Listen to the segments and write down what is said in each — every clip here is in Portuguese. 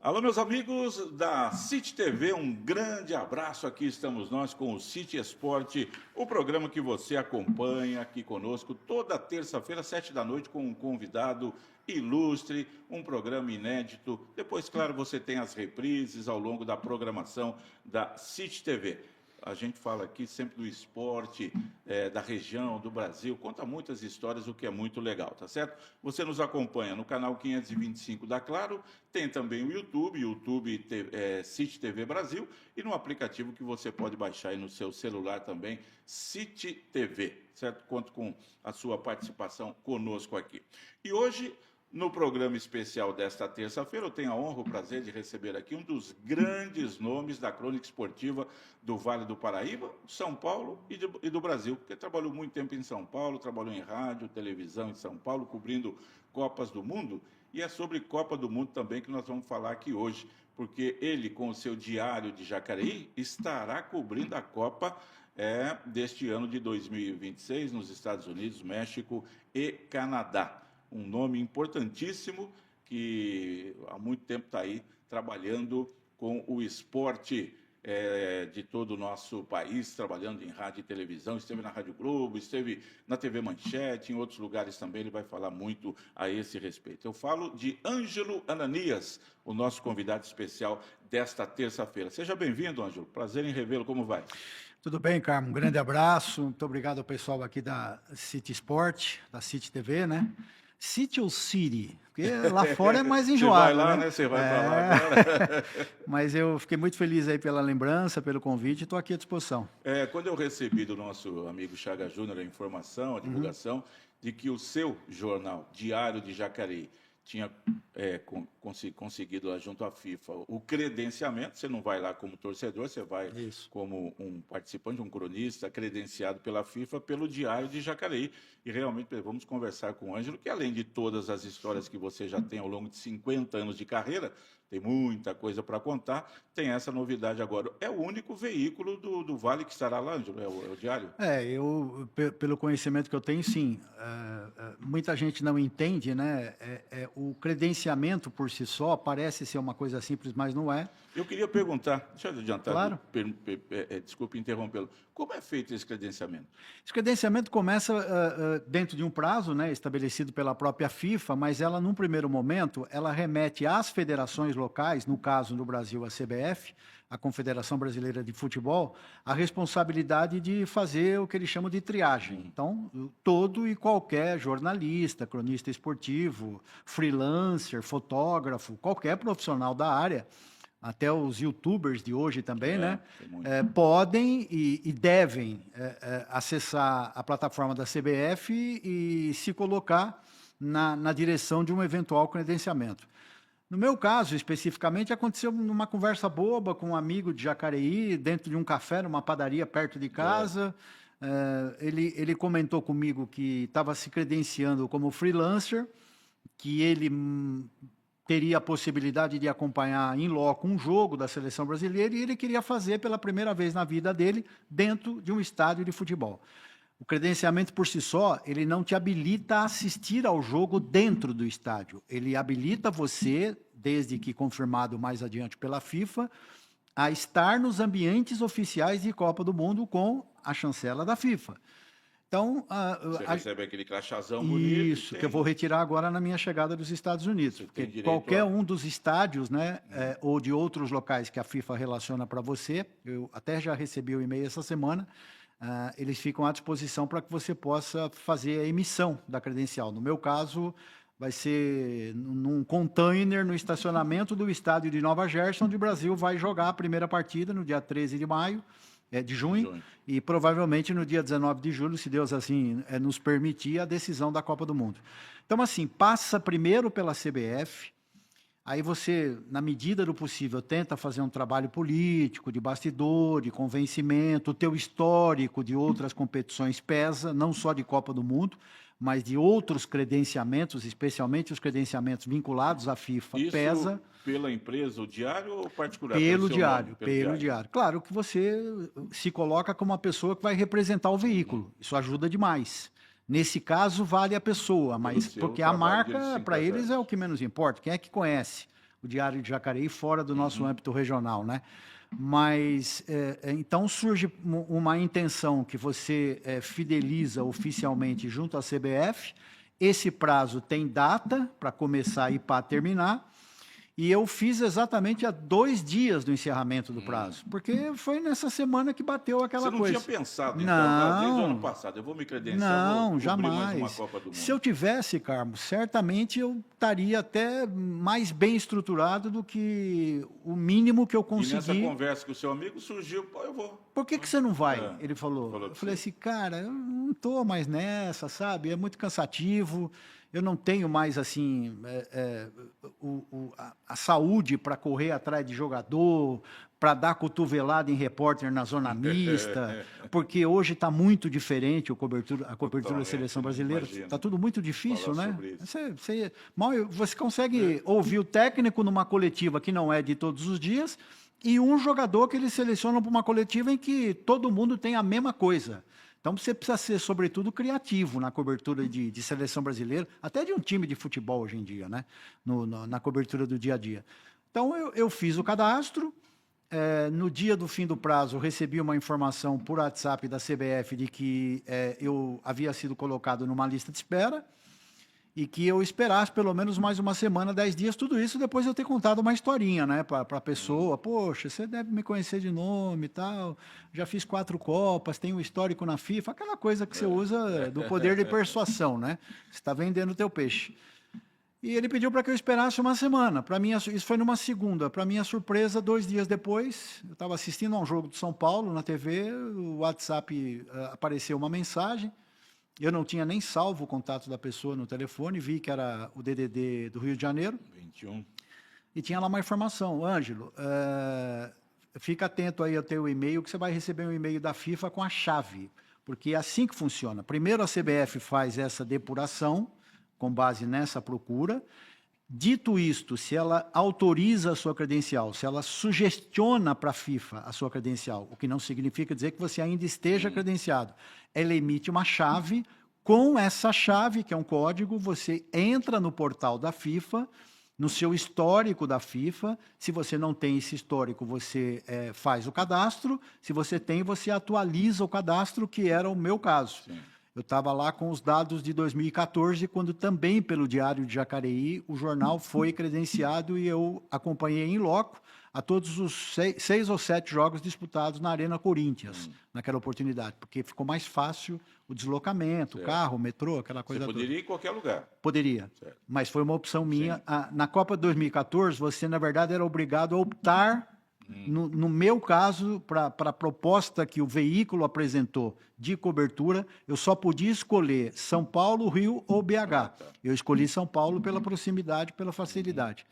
Alô, meus amigos da City TV, um grande abraço. Aqui estamos nós com o City Esporte, o programa que você acompanha aqui conosco toda terça-feira, 7 da noite, com um convidado ilustre, um programa inédito. Depois, claro, você tem as reprises ao longo da programação da City TV. A gente fala aqui sempre do esporte, da região, do Brasil, conta muitas histórias, o que é muito legal, tá certo? Você nos acompanha no canal 525 da Claro, tem também o YouTube City TV Brasil, e no aplicativo que você pode baixar aí no seu celular também, City TV, certo? Conto com a sua participação conosco aqui. E hoje, no programa especial desta terça-feira, eu tenho a honra, o prazer de receber aqui um dos grandes nomes da crônica esportiva do Vale do Paraíba, São Paulo e do Brasil, porque trabalhou muito tempo em São Paulo, trabalhou em rádio, televisão em São Paulo, cobrindo Copas do Mundo, e é sobre Copa do Mundo também que nós vamos falar aqui hoje, porque ele, com o seu Diário de Jacareí, estará cobrindo a Copa deste ano de 2026 nos Estados Unidos, México e Canadá. Um nome importantíssimo que há muito tempo está aí trabalhando com o esporte de todo o nosso país, trabalhando em rádio e televisão, esteve na Rádio Globo, esteve na TV Manchete, em outros lugares também, ele vai falar muito a esse respeito. Eu falo de Ângelo Ananias, o nosso convidado especial desta terça-feira. Seja bem-vindo, Ângelo, prazer em revê-lo, como vai? Tudo bem, Carmo? Um grande abraço, muito obrigado ao pessoal aqui da City Sport, da City TV, né? City ou City? Porque lá fora é mais enjoado. Você vai lá, né? Você vai para lá agora. Mas eu fiquei muito feliz aí pela lembrança, pelo convite, e estou aqui à disposição. Quando eu recebi do nosso amigo Chaga Júnior a informação, a divulgação, de que o seu jornal, Diário de Jacareí, tinha conseguido lá junto à FIFA o credenciamento. Você não vai lá como torcedor, você vai como um participante, um cronista credenciado pela FIFA, pelo Diário de Jacareí. E realmente vamos conversar com o Ângelo, que além de todas as histórias que você já tem ao longo de 50 anos de carreira, tem muita coisa para contar, tem essa novidade agora. É o único veículo do Vale que estará lá, Ângelo, é o Diário? Pelo conhecimento que eu tenho, sim. Muita gente não entende, né? O credenciamento por si só parece ser uma coisa simples, mas não é. Eu queria perguntar, deixa eu adiantar, claro. Desculpe interrompê-lo, como é feito esse credenciamento? Esse credenciamento começa dentro de um prazo, né, estabelecido pela própria FIFA, mas ela, num primeiro momento, ela remete às federações locais, no caso no Brasil a CBF, a Confederação Brasileira de Futebol, a responsabilidade de fazer o que eles chamam de triagem. Então, todo e qualquer jornalista, cronista esportivo, freelancer, fotógrafo, qualquer profissional da área, até os youtubers de hoje também, né, podem e devem acessar a plataforma da CBF e se colocar na direção de um eventual credenciamento. No meu caso, especificamente, aconteceu numa conversa boba com um amigo de Jacareí, dentro de um café, numa padaria perto de casa. Ele comentou comigo que estava se credenciando como freelancer, que ele teria a possibilidade de acompanhar em loco um jogo da seleção brasileira e ele queria fazer pela primeira vez na vida dele dentro de um estádio de futebol. O credenciamento por si só, ele não te habilita a assistir ao jogo dentro do estádio. Ele habilita você, desde que confirmado mais adiante pela FIFA, a estar nos ambientes oficiais de Copa do Mundo com a chancela da FIFA. Então, você recebe aquele crachazão bonito. Isso, que eu vou retirar agora na minha chegada dos Estados Unidos. Porque qualquer um dos estádios, né, ou de outros locais que a FIFA relaciona para você, eu até já recebi o e-mail essa semana, eles ficam à disposição para que você possa fazer a emissão da credencial. No meu caso, vai ser num container no estacionamento do estádio de Nova Jersey, onde o Brasil vai jogar a primeira partida no dia 13 de maio, de junho, e provavelmente no dia 19 de julho, se Deus assim nos permitir, a decisão da Copa do Mundo. Então, assim, passa primeiro pela CBF, aí você, na medida do possível, tenta fazer um trabalho político, de bastidor, de convencimento, o teu histórico de outras competições pesa, não só de Copa do Mundo, mas de outros credenciamentos, especialmente os credenciamentos vinculados à FIFA, isso pesa. Pela empresa, o Diário ou particular? Pelo Diário. Claro que você se coloca como uma pessoa que vai representar o veículo. Isso ajuda demais. Nesse caso, vale a pessoa, mas porque a marca, para eles, é o que menos importa. Quem é que conhece o Diário de Jacareí fora do nosso âmbito regional, né? Mas, então surge uma intenção que você fideliza oficialmente junto à CBF, esse prazo tem data para começar e para terminar, e eu fiz exatamente há 2 dias do encerramento do prazo, porque foi nessa semana que bateu aquela coisa. Você não tinha pensado, então, Não, desde o ano passado, eu vou me credenciar, não, vou cobrir mais jamais. uma Copa do Mundo. Se eu tivesse, Carmo, certamente eu estaria até mais bem estruturado do que o mínimo que eu E consegui. nessa conversa com o seu amigo surgiu, pô, eu vou. Por que você não vai? É, Ele falou. falou Eu pra falei você. assim, cara, eu não estou mais nessa, sabe? É muito cansativo. Eu não tenho mais assim a saúde para correr atrás de jogador, para dar cotovelada em repórter na zona mista, porque hoje está muito diferente a cobertura da Totalmente, seleção brasileira. imagino. Está tudo muito difícil, Falar né? sobre isso. Você consegue ouvir o técnico numa coletiva que não é de todos os dias e um jogador que eles selecionam para uma coletiva em que todo mundo tem a mesma coisa. Então você precisa ser, sobretudo, criativo na cobertura de seleção brasileira, até de um time de futebol hoje em dia, né? Na cobertura do dia a dia. Então eu fiz o cadastro. No dia do fim do prazo, recebi uma informação por WhatsApp da CBF de que eu havia sido colocado numa lista de espera e que eu esperasse pelo menos mais uma semana, 10 dias, tudo isso depois de eu ter contado uma historinha, né, para a pessoa. Poxa, você deve me conhecer de nome e tal, já fiz 4 Copas, tenho um histórico na FIFA, aquela coisa que você usa do poder de persuasão, né? Você está vendendo o teu peixe. E ele pediu para que eu esperasse uma semana. Para mim, isso foi numa segunda. Para minha surpresa, 2 dias depois, eu estava assistindo a um jogo do São Paulo na TV, o WhatsApp apareceu uma mensagem. Eu não tinha nem salvo o contato da pessoa no telefone, vi que era o DDD do Rio de Janeiro. 21. E tinha lá uma informação. Ângelo, fica atento aí ao teu e-mail, que você vai receber um e-mail da FIFA com a chave. Porque é assim que funciona. Primeiro a CBF faz essa depuração, com base nessa procura. Dito isto, se ela autoriza a sua credencial, se ela sugestiona para a FIFA a sua credencial, o que não significa dizer que você ainda esteja credenciado, ela emite uma chave. Com essa chave, que é um código, você entra no portal da FIFA, no seu histórico da FIFA. Se você não tem esse histórico, você faz o cadastro. Se você tem, você atualiza o cadastro, que era o meu caso. Sim. Eu estava lá com os dados de 2014, quando também pelo Diário de Jacareí o jornal foi credenciado e eu acompanhei em loco a todos os 6 ou 7 jogos disputados na Arena Corinthians, naquela oportunidade, porque ficou mais fácil o deslocamento, o carro, o metrô, aquela coisa Você poderia ir em qualquer lugar. Poderia, Certo. mas foi uma opção minha. Na Copa de 2014, você, na verdade, era obrigado a optar, no meu caso, para a proposta que o veículo apresentou de cobertura, eu só podia escolher São Paulo, Rio ou BH. Eu escolhi São Paulo pela proximidade, pela facilidade.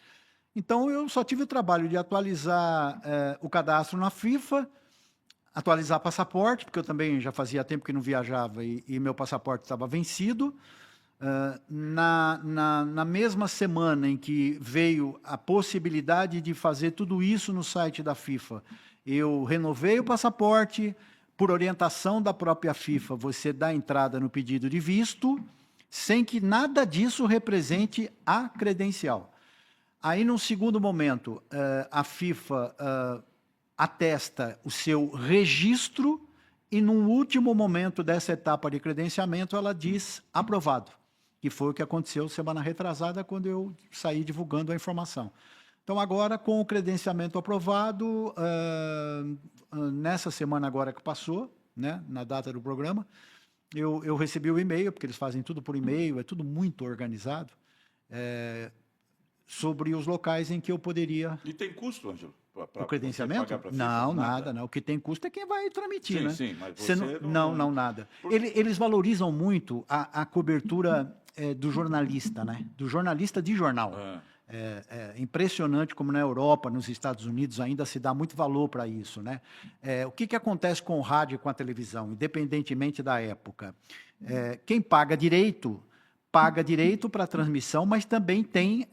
Então, eu só tive o trabalho de atualizar o cadastro na FIFA, atualizar passaporte, porque eu também já fazia tempo que não viajava e meu passaporte estava vencido. Na mesma semana em que veio a possibilidade de fazer tudo isso no site da FIFA, eu renovei o passaporte. Por orientação da própria FIFA, você dá entrada no pedido de visto, sem que nada disso represente a credencial. Aí, num segundo momento, a FIFA atesta o seu registro e, num último momento dessa etapa de credenciamento, ela diz aprovado, que foi o que aconteceu semana retrasada, quando eu saí divulgando a informação. Então, agora, com o credenciamento aprovado, nessa semana agora que passou, né, na data do programa, eu recebi o e-mail, porque eles fazem tudo por e-mail, é tudo muito organizado, sobre os locais em que eu poderia... E tem custo, Ângelo? O credenciamento? Não, nada. O que tem custo é quem vai transmitir, sim, né? Sim, mas você não, nada. Eles valorizam muito a cobertura do jornalista, né? Do jornalista de jornal. É impressionante como na Europa, nos Estados Unidos, ainda se dá muito valor para isso, né? O que acontece com o rádio e com a televisão, independentemente da época? Quem paga direito para a transmissão, mas também tem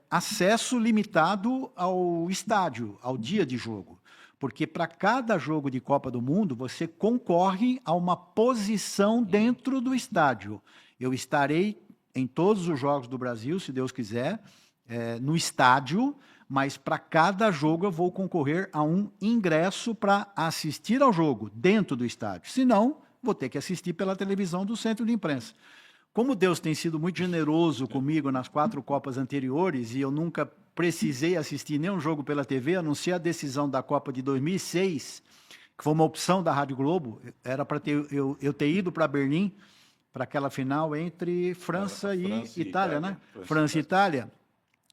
acesso limitado ao estádio, ao dia de jogo. Porque para cada jogo de Copa do Mundo, você concorre a uma posição dentro do estádio. Eu estarei em todos os jogos do Brasil, se Deus quiser, no estádio, mas para cada jogo eu vou concorrer a um ingresso para assistir ao jogo dentro do estádio. Senão, vou ter que assistir pela televisão do centro de imprensa. Como Deus tem sido muito generoso comigo nas 4 Copas anteriores e eu nunca precisei assistir nenhum jogo pela TV, a não ser a decisão da Copa de 2006, que foi uma opção da Rádio Globo, era para eu ter ido para Berlim, para aquela final entre França e Itália, né? França e Itália.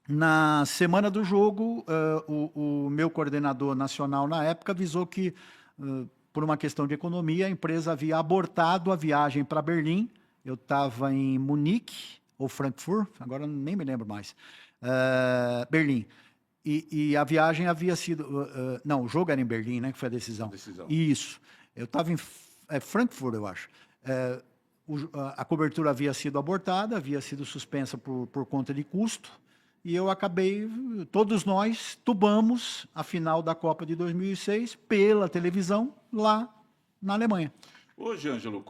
Na semana do jogo, o meu coordenador nacional na época avisou que, por uma questão de economia, a empresa havia abortado a viagem para Berlim. Eu estava em Munique, ou Frankfurt, agora nem me lembro mais, Berlim. E a viagem havia sido... não, o jogo era em Berlim, né, que foi a decisão. Isso. Eu estava em Frankfurt, eu acho. A cobertura havia sido abortada, havia sido suspensa por conta de custo, e eu acabei, todos nós tubamos a final da Copa de 2006 pela televisão lá na Alemanha. Hoje, Ângelo,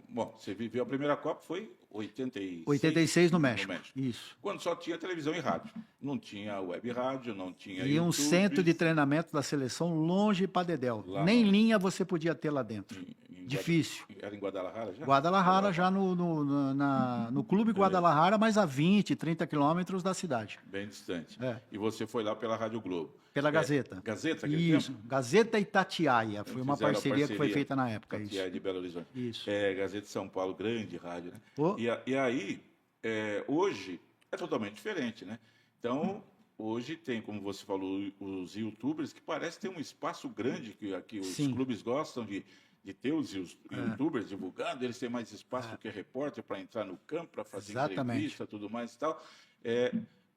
bom, você viveu a primeira Copa, foi 86? 86 no México. Isso. Quando só tinha televisão e rádio. Não tinha web rádio, não tinha E um centro de treinamento da seleção longe para Dedéu. Nem linha você podia ter lá dentro. Difícil. Era em Guadalajara já? Guadalajara, já no Clube Guadalajara, mas a 20, 30 quilômetros da cidade. Bem distante. E você foi lá pela Rádio Globo. Pela Gazeta. Gazeta? Isso. Tempo? Gazeta Itatiaia. Foi uma parceria que foi feita na época. Itatiaia isso. de Belo Horizonte. Isso. Gazeta de São Paulo, grande rádio, né? E aí, hoje, é totalmente diferente, né? Então, hoje tem, como você falou, os youtubers, que parece ter um espaço grande que os clubes gostam de ter os youtubers divulgando, eles têm mais espaço do que repórter para entrar no campo, para fazer entrevista, tudo mais e tal.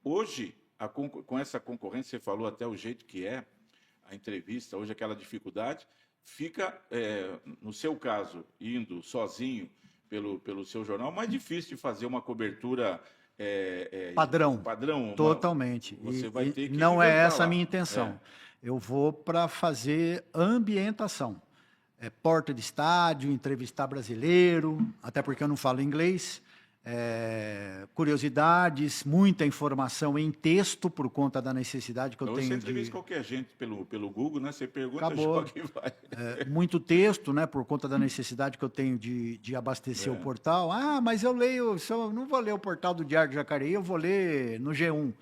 Hoje, com essa concorrência, você falou até o jeito que é a entrevista, hoje aquela dificuldade, fica, no seu caso, indo sozinho pelo seu jornal, mais difícil de fazer uma cobertura padrão. Totalmente. Você vai ter que não é essa a minha intenção. Eu vou para fazer ambientação. Porta de estádio, entrevistar brasileiro, até porque eu não falo inglês, curiosidades, muita informação em texto por conta da necessidade que eu tenho. Você entrevista qualquer gente pelo Google, né? Você pergunta, joga e vai. Muito texto, né? Por conta da necessidade que eu tenho de abastecer o portal. Mas eu leio, se eu não vou ler o portal do Diário de Jacareí, eu vou ler no G1.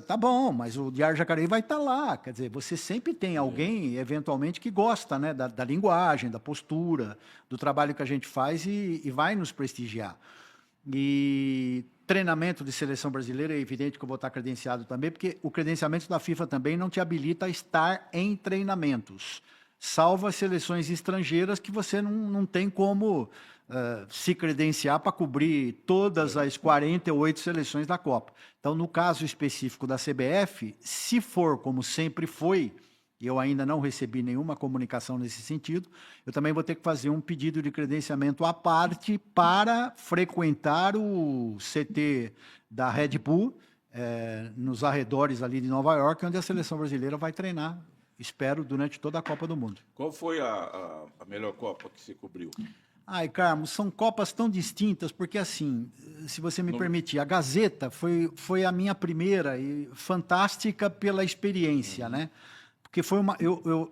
Tá bom, mas o Diário de Jacareí vai estar lá. Quer dizer, você sempre tem alguém, eventualmente, que gosta, né, da linguagem, da postura, do trabalho que a gente faz e vai nos prestigiar. E treinamento de seleção brasileira, é evidente que eu vou estar credenciado também, porque o credenciamento da FIFA também não te habilita a estar em treinamentos, salvo as seleções estrangeiras que você não tem como se credenciar para cobrir todas as 48 seleções da Copa. Então, no caso específico da CBF, se for como sempre foi, e eu ainda não recebi nenhuma comunicação nesse sentido, eu também vou ter que fazer um pedido de credenciamento à parte para frequentar o CT da Red Bull, nos arredores ali de Nova York, onde a seleção brasileira vai treinar, espero, durante toda a Copa do Mundo. Qual foi a melhor Copa que você cobriu? Carlos, são Copas tão distintas, porque assim, se você me permitir, a Gazeta foi a minha primeira e fantástica pela experiência, né? Porque foi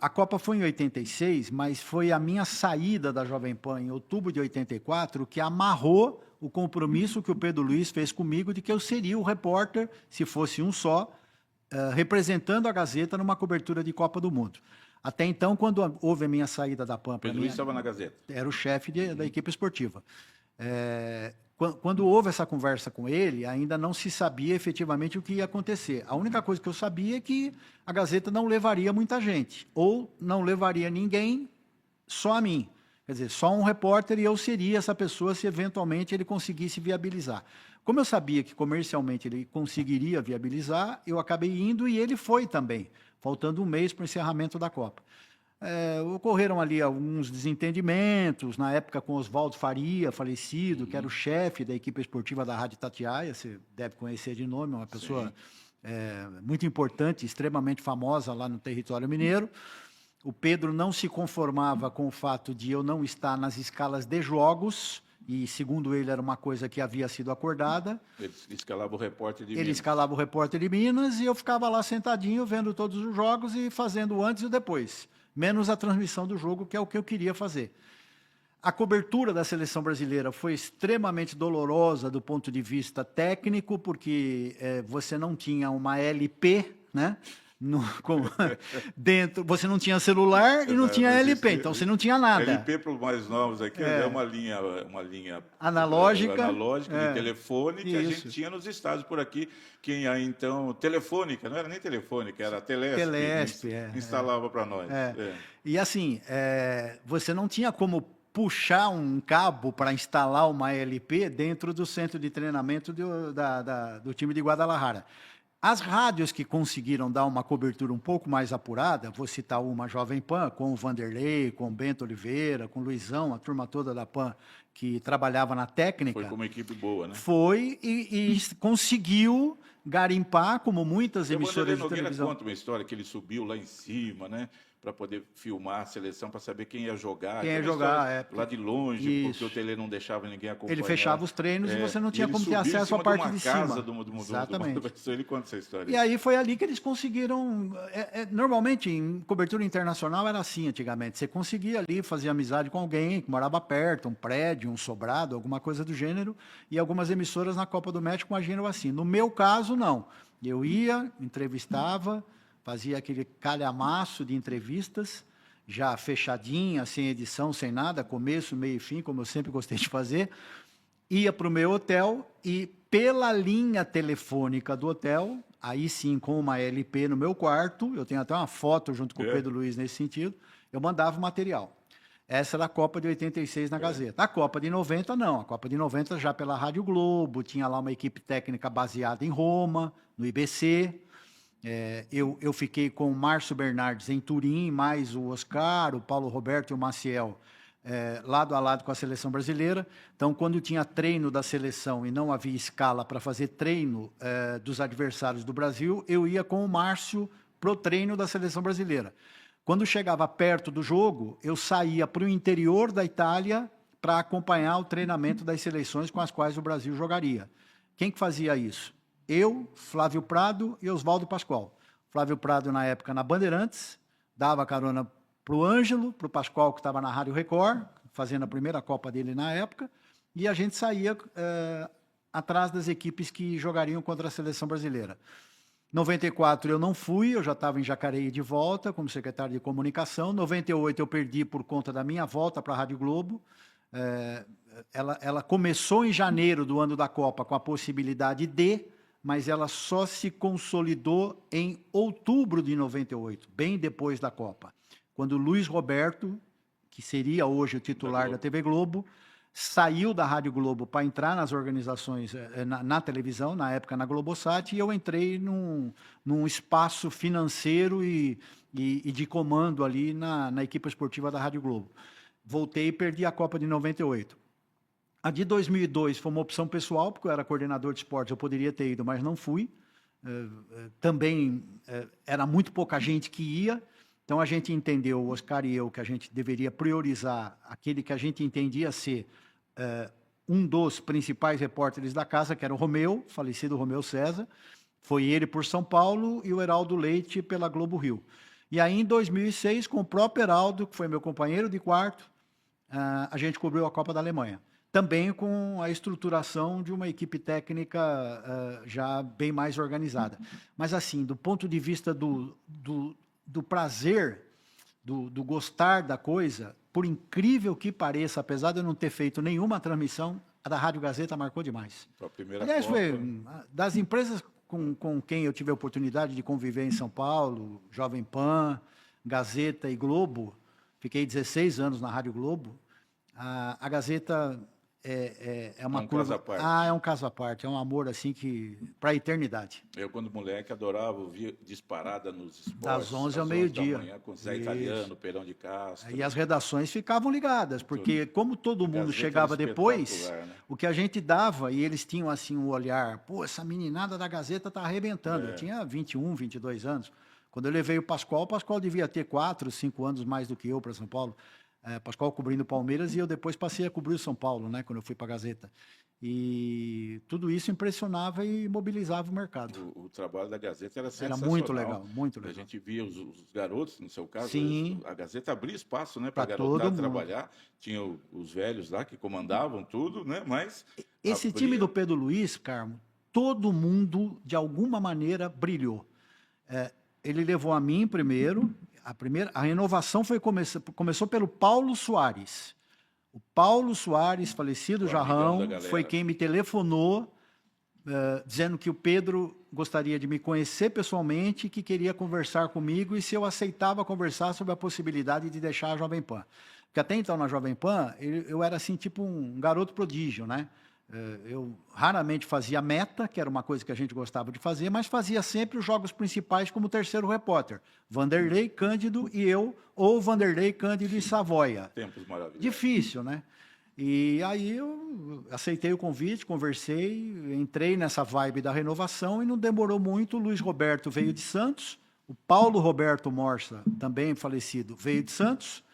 a Copa foi em 86, mas foi a minha saída da Jovem Pan em outubro de 84 que amarrou o compromisso que o Pedro Luiz fez comigo de que eu seria o repórter, se fosse um só, representando a Gazeta numa cobertura de Copa do Mundo. Até então, quando houve a minha saída da PAN... Pedro Luiz estava na Gazeta. Era o chefe da equipe esportiva. Quando houve essa conversa com ele, ainda não se sabia efetivamente o que ia acontecer. A única coisa que eu sabia é que a Gazeta não levaria muita gente, ou não levaria ninguém, só a mim. Quer dizer, só um repórter e eu seria essa pessoa se eventualmente ele conseguisse viabilizar. Como eu sabia que comercialmente ele conseguiria viabilizar, eu acabei indo e ele foi também, faltando um mês para o encerramento da Copa. Ocorreram ali alguns desentendimentos, na época com Oswaldo Faria, falecido, que era o chefe da equipe esportiva da Rádio Itatiaia, você deve conhecer de nome, uma pessoa muito importante, extremamente famosa lá no território mineiro. O Pedro não se conformava com o fato de eu não estar nas escalas de jogos, e segundo ele era uma coisa que havia sido acordada. Ele escalava o repórter de Ele Minas. escalava o repórter de Minas e eu ficava lá sentadinho vendo todos os jogos e fazendo o antes e o depois, menos a transmissão do jogo, que é o que eu queria fazer. A cobertura da seleção brasileira foi extremamente dolorosa do ponto de vista técnico, porque você não tinha uma LP, né? Dentro, você não tinha celular e não tinha LP, então você não tinha nada. LP para os mais novos aqui é uma linha analógica de telefone que a gente tinha nos estados por aqui, que aí então telefônica, não era nem telefônica, era Telesp, instalava para nós. E assim, você não tinha como puxar um cabo para instalar uma LP dentro do centro de treinamento do time de Guadalajara. As rádios que conseguiram dar uma cobertura um pouco mais apurada, vou citar uma Jovem Pan, com o Vanderlei, com o Bento Oliveira, com o Luizão, a turma toda da Pan, que trabalhava na técnica. Foi com uma equipe boa, né? Foi e conseguiu garimpar, como muitas emissoras de televisão. Conta uma história que ele subiu lá em cima, né? Para poder filmar a seleção, para saber quem ia jogar. Quem ia jogar, lá de longe, porque o tele não deixava ninguém acompanhar. Ele fechava os treinos e você não tinha como ter acesso à parte de cima. Exatamente. Ele conta essa história. E aí foi ali que eles conseguiram... normalmente, em cobertura internacional, era assim antigamente. Você conseguia ali fazer amizade com alguém que morava perto, um prédio, um sobrado, alguma coisa do gênero, e algumas emissoras na Copa do México agiram assim. No meu caso, não. Eu ia, entrevistava... Fazia aquele calhamaço de entrevistas, já fechadinha, sem edição, sem nada, começo, meio e fim, como eu sempre gostei de fazer. Ia para o meu hotel e, pela linha telefônica do hotel, aí sim, com uma LP no meu quarto, eu tenho até uma foto junto com o Pedro Luiz nesse sentido, eu mandava o material. Essa era a Copa de 86 na Gazeta. A Copa de 90, não. A Copa de 90 já pela Rádio Globo, tinha lá uma equipe técnica baseada em Roma, no IBC. Eu fiquei com o Márcio Bernardes em Turim, mais o Oscar, o Paulo Roberto e o Maciel, lado a lado com a seleção brasileira. Então, quando tinha treino da seleção e não havia escala para fazer treino dos adversários do Brasil, eu ia com o Márcio para o treino da seleção brasileira. Quando chegava perto do jogo, eu saía para o interior da Itália para acompanhar o treinamento das seleções com as quais o Brasil jogaria. Quem que fazia isso? Eu, Flávio Prado e Oswaldo Pascoal. Flávio Prado, na época, na Bandeirantes, dava carona para o Ângelo, para o Pascoal, que estava na Rádio Record, fazendo a primeira Copa dele na época, e a gente saía atrás das equipes que jogariam contra a seleção brasileira. 94 eu não fui, eu já estava em Jacareí de volta, como secretário de comunicação. 98 eu perdi por conta da minha volta para a Rádio Globo. Ela começou em janeiro do ano da Copa com a possibilidade mas ela só se consolidou em outubro de 98, bem depois da Copa, quando o Luiz Roberto, que seria hoje o titular da TV Globo, saiu da Rádio Globo para entrar nas organizações, na televisão, na época na Globosat, e eu entrei num espaço financeiro e de comando ali na equipe esportiva da Rádio Globo. Voltei e perdi a Copa de 98. A de 2002 foi uma opção pessoal, porque eu era coordenador de esportes, eu poderia ter ido, mas não fui. Também era muito pouca gente que ia, então a gente entendeu, o Oscar e eu, que a gente deveria priorizar aquele que a gente entendia ser um dos principais repórteres da casa, que era o Romeu, falecido Romeu César. Foi ele por São Paulo e o Heraldo Leite pela Globo Rio. E aí, em 2006, com o próprio Heraldo, que foi meu companheiro de quarto, a gente cobriu a Copa da Alemanha. Também com a estruturação de uma equipe técnica já bem mais organizada. Mas, assim, do ponto de vista do prazer, do gostar da coisa, por incrível que pareça, apesar de eu não ter feito nenhuma transmissão, a da Rádio Gazeta marcou demais. Aliás, foi das empresas com quem eu tive a oportunidade de conviver em São Paulo, Jovem Pan, Gazeta e Globo, fiquei 16 anos na Rádio Globo, a Gazeta... É uma caso à parte. É um caso à parte, é um amor assim que para a eternidade. Eu, quando moleque, adorava ouvir disparada nos esportes. Das 11 ao meio-dia. Com Zé Italiano, Perão de Castro. E as redações ficavam ligadas, porque como todo mundo chegava depois, né? O que a gente dava, e eles tinham assim um olhar, pô, essa meninada da Gazeta tá arrebentando. Eu tinha 21, 22 anos. Quando eu levei o Pascoal devia ter 4, 5 anos mais do que eu para São Paulo. Pascoal cobrindo o Palmeiras, e eu depois passei a cobrir o São Paulo, né, quando eu fui para a Gazeta. E tudo isso impressionava e mobilizava o mercado. O trabalho da Gazeta era Era sensacional. muito legal, muito A legal. gente via os garotos, no seu caso, Sim. a Gazeta abria espaço, né, para a Pra garotada todo mundo. trabalhar. Tinha os velhos lá que comandavam tudo, né, mas Esse abria- time do Pedro Luiz, Carmo, todo mundo, de alguma maneira, brilhou. Ele levou a mim primeiro. A renovação começou pelo Paulo Soares. O Paulo Soares, falecido O amigão da Jarrão, galera. foi quem me telefonou, dizendo que o Pedro gostaria de me conhecer pessoalmente, que queria conversar comigo e se eu aceitava conversar sobre a possibilidade de deixar a Jovem Pan. Porque até então, na Jovem Pan, eu era assim, tipo um garoto prodígio, né? Eu raramente fazia meta, que era uma coisa que a gente gostava de fazer, mas fazia sempre os jogos principais como terceiro repórter. Vanderlei, Cândido e eu, ou Vanderlei, Cândido e Savoia. Tempos maravilhosos. Difícil, né? E aí eu aceitei o convite, conversei, entrei nessa vibe da renovação e não demorou muito. O Luiz Roberto veio de Santos, o Paulo Roberto Morsa, também falecido, veio de Santos.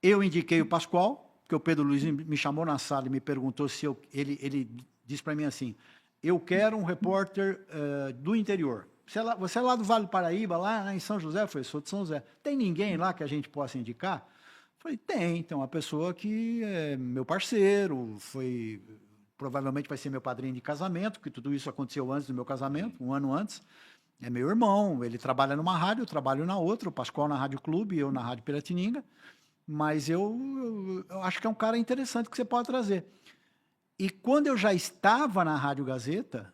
Eu indiquei o Pascoal, porque o Pedro Luiz me chamou na sala e me perguntou se ele disse para mim assim: eu quero um repórter do interior. Você é lá do Vale do Paraíba, lá em São José? Eu falei, sou de São José. Tem ninguém lá que a gente possa indicar? Eu falei, tem uma pessoa que é meu parceiro, provavelmente vai ser meu padrinho de casamento, porque tudo isso aconteceu antes do meu casamento, um ano antes. É meu irmão, ele trabalha numa rádio, eu trabalho na outra, o Pascoal na Rádio Clube e eu na Rádio Piratininga. Mas eu acho que é um cara interessante que você pode trazer. E quando eu já estava na Rádio Gazeta,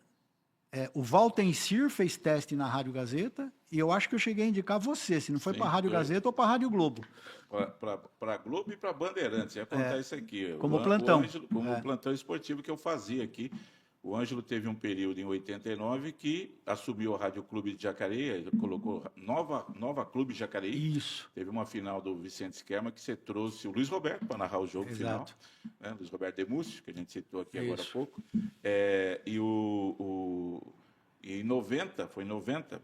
o Valtencir fez teste na Rádio Gazeta e eu acho que eu cheguei a indicar você, se não foi para a Rádio Gazeta ou para a Rádio Globo. Para a Globo e para a Bandeirantes, ia contar isso aqui. Como plantão. Como plantão esportivo que eu fazia aqui. O Ângelo teve um período em 89 que assumiu a Rádio Clube de Jacareí, colocou Nova Clube de Jacareí. Isso. Teve uma final do Vicente Scherma que você trouxe o Luiz Roberto para narrar o jogo final. Né? Luiz Roberto Demúcio, que a gente citou aqui agora há pouco. E em 90, foi em 90,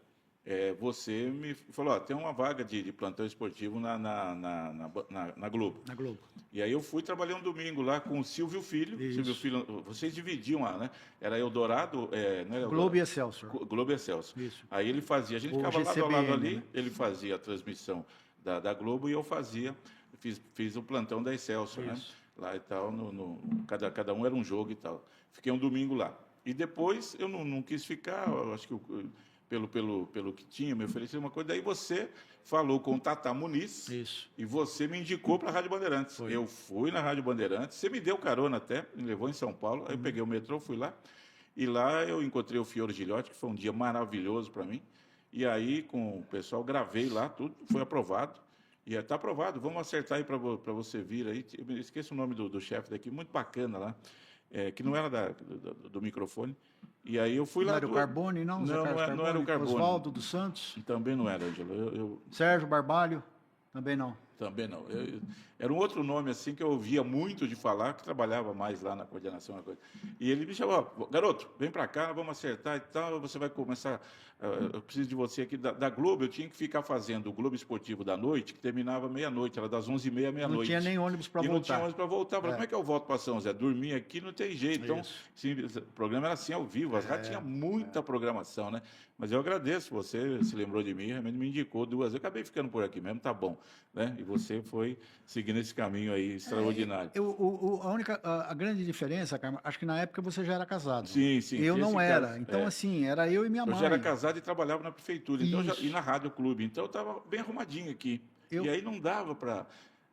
você me falou, tem uma vaga de plantão esportivo na Globo. Na Globo. E aí eu fui trabalhar um domingo lá com o Silvio Filho. Isso. Silvio Filho, vocês dividiam lá, né? Era Eldorado, não era Globo e Excelsior. Globo e Excelsior. Isso. Aí ele fazia, a gente O ficava lado a lado GCBN, ali, né? ele fazia a transmissão da Globo e eu fiz o plantão da Excelsior, né? Lá e tal, cada um era um jogo e tal. Fiquei um domingo lá. E depois eu não quis ficar, eu acho que pelo que tinha, me ofereceu uma coisa. Daí você falou com o Tata Muniz. Isso. E você me indicou para a Rádio Bandeirantes. Foi. Eu fui na Rádio Bandeirantes, você me deu carona até, me levou em São Paulo. Aí eu peguei o metrô, fui lá. E lá eu encontrei o Fiore Gilhote, que foi um dia maravilhoso para mim. E aí, com o pessoal, gravei lá, tudo, foi aprovado. E está aprovado, vamos acertar aí para você vir aí. Eu esqueço o nome do chefe daqui, muito bacana lá. Que não era do microfone. E aí eu fui Não lá... era o Carbone, não? Não era o Carbone. Oswaldo dos Santos? Também não era, Ângelo. Sérgio Barbalho? Também não. Também não. Era um outro nome assim que eu ouvia muito de falar, que trabalhava mais lá na coordenação. Uma coisa. E ele me chamou, garoto, vem para cá, vamos acertar e tal, você vai começar, eu preciso de você aqui. Da Globo, eu tinha que ficar fazendo o Globo Esportivo da noite, que terminava meia-noite, era das 11h30 à meia-noite. Não tinha nem ônibus para voltar. E não tinha ônibus para voltar. Falei, como é que eu volto para São José? Dormir aqui não tem jeito. Então, sim, o programa era assim, ao vivo, as rádios tinham muita programação, né? Mas eu agradeço, você se lembrou de mim, realmente me indicou 2 vezes. Eu acabei ficando por aqui mesmo, tá bom. Né? E você foi seguindo esse caminho aí extraordinário. A grande diferença, Carmen, acho que na época você já era casado. Sim. Eu não era. Então, assim, era eu e minha mãe. Eu já era casado e trabalhava na prefeitura, então e na Rádio Clube. Então, eu estava bem arrumadinho aqui. E aí não dava para...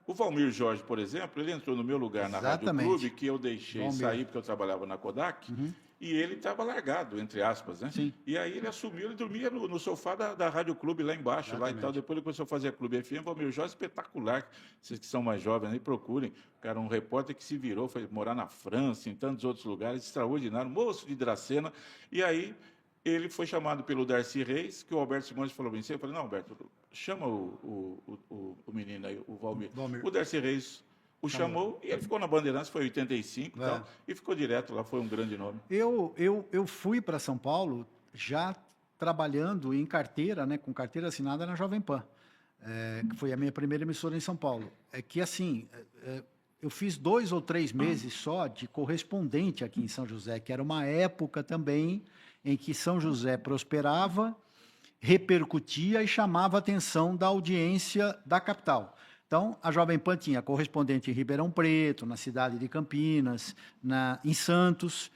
O Valmir Jorge, por exemplo, ele entrou no meu lugar na Rádio Clube, que eu deixei sair porque eu trabalhava na Kodak. E ele estava largado, entre aspas, né? Sim. E aí ele assumiu, ele dormia no sofá da Rádio Clube lá embaixo, Exatamente. lá e tal. Depois ele começou a fazer a Clube FM, o Valmir Jorge espetacular. Vocês que são mais jovens aí, procurem. Cara, um repórter que se virou, foi morar na França, em tantos outros lugares, extraordinário, moço de Dracena. E aí ele foi chamado pelo Darcy Reis, que o Alberto Simões falou bem cedo. Eu falei, não, Alberto, chama o menino aí, o Valmir. O Darcy Reis o chamou e ele ficou na Bandeirantes, foi em 85 e ficou direto lá, foi um grande nome. Eu fui para São Paulo já trabalhando em carteira, né, com carteira assinada na Jovem Pan. que foi a minha primeira emissora em São Paulo. É que, assim, eu fiz 2 ou 3 meses só de correspondente aqui em São José, que era uma época também em que São José prosperava, repercutia e chamava a atenção da audiência da capital. Então, a Jovem Pan tinha correspondente em Ribeirão Preto, na cidade de Campinas, em Santos,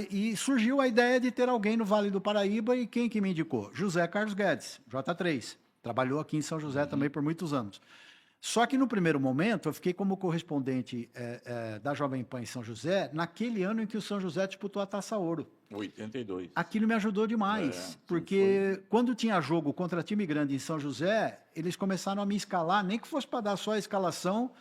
e surgiu a ideia de ter alguém no Vale do Paraíba, e quem que me indicou? José Carlos Guedes, J3. Trabalhou aqui em São José também por muitos anos. Só que no primeiro momento, eu fiquei como correspondente da Jovem Pan em São José, naquele ano em que o São José disputou a Taça Ouro. 82. Aquilo me ajudou demais, porque quando tinha jogo contra time grande em São José, eles começaram a me escalar, nem que fosse para dar só a escalação.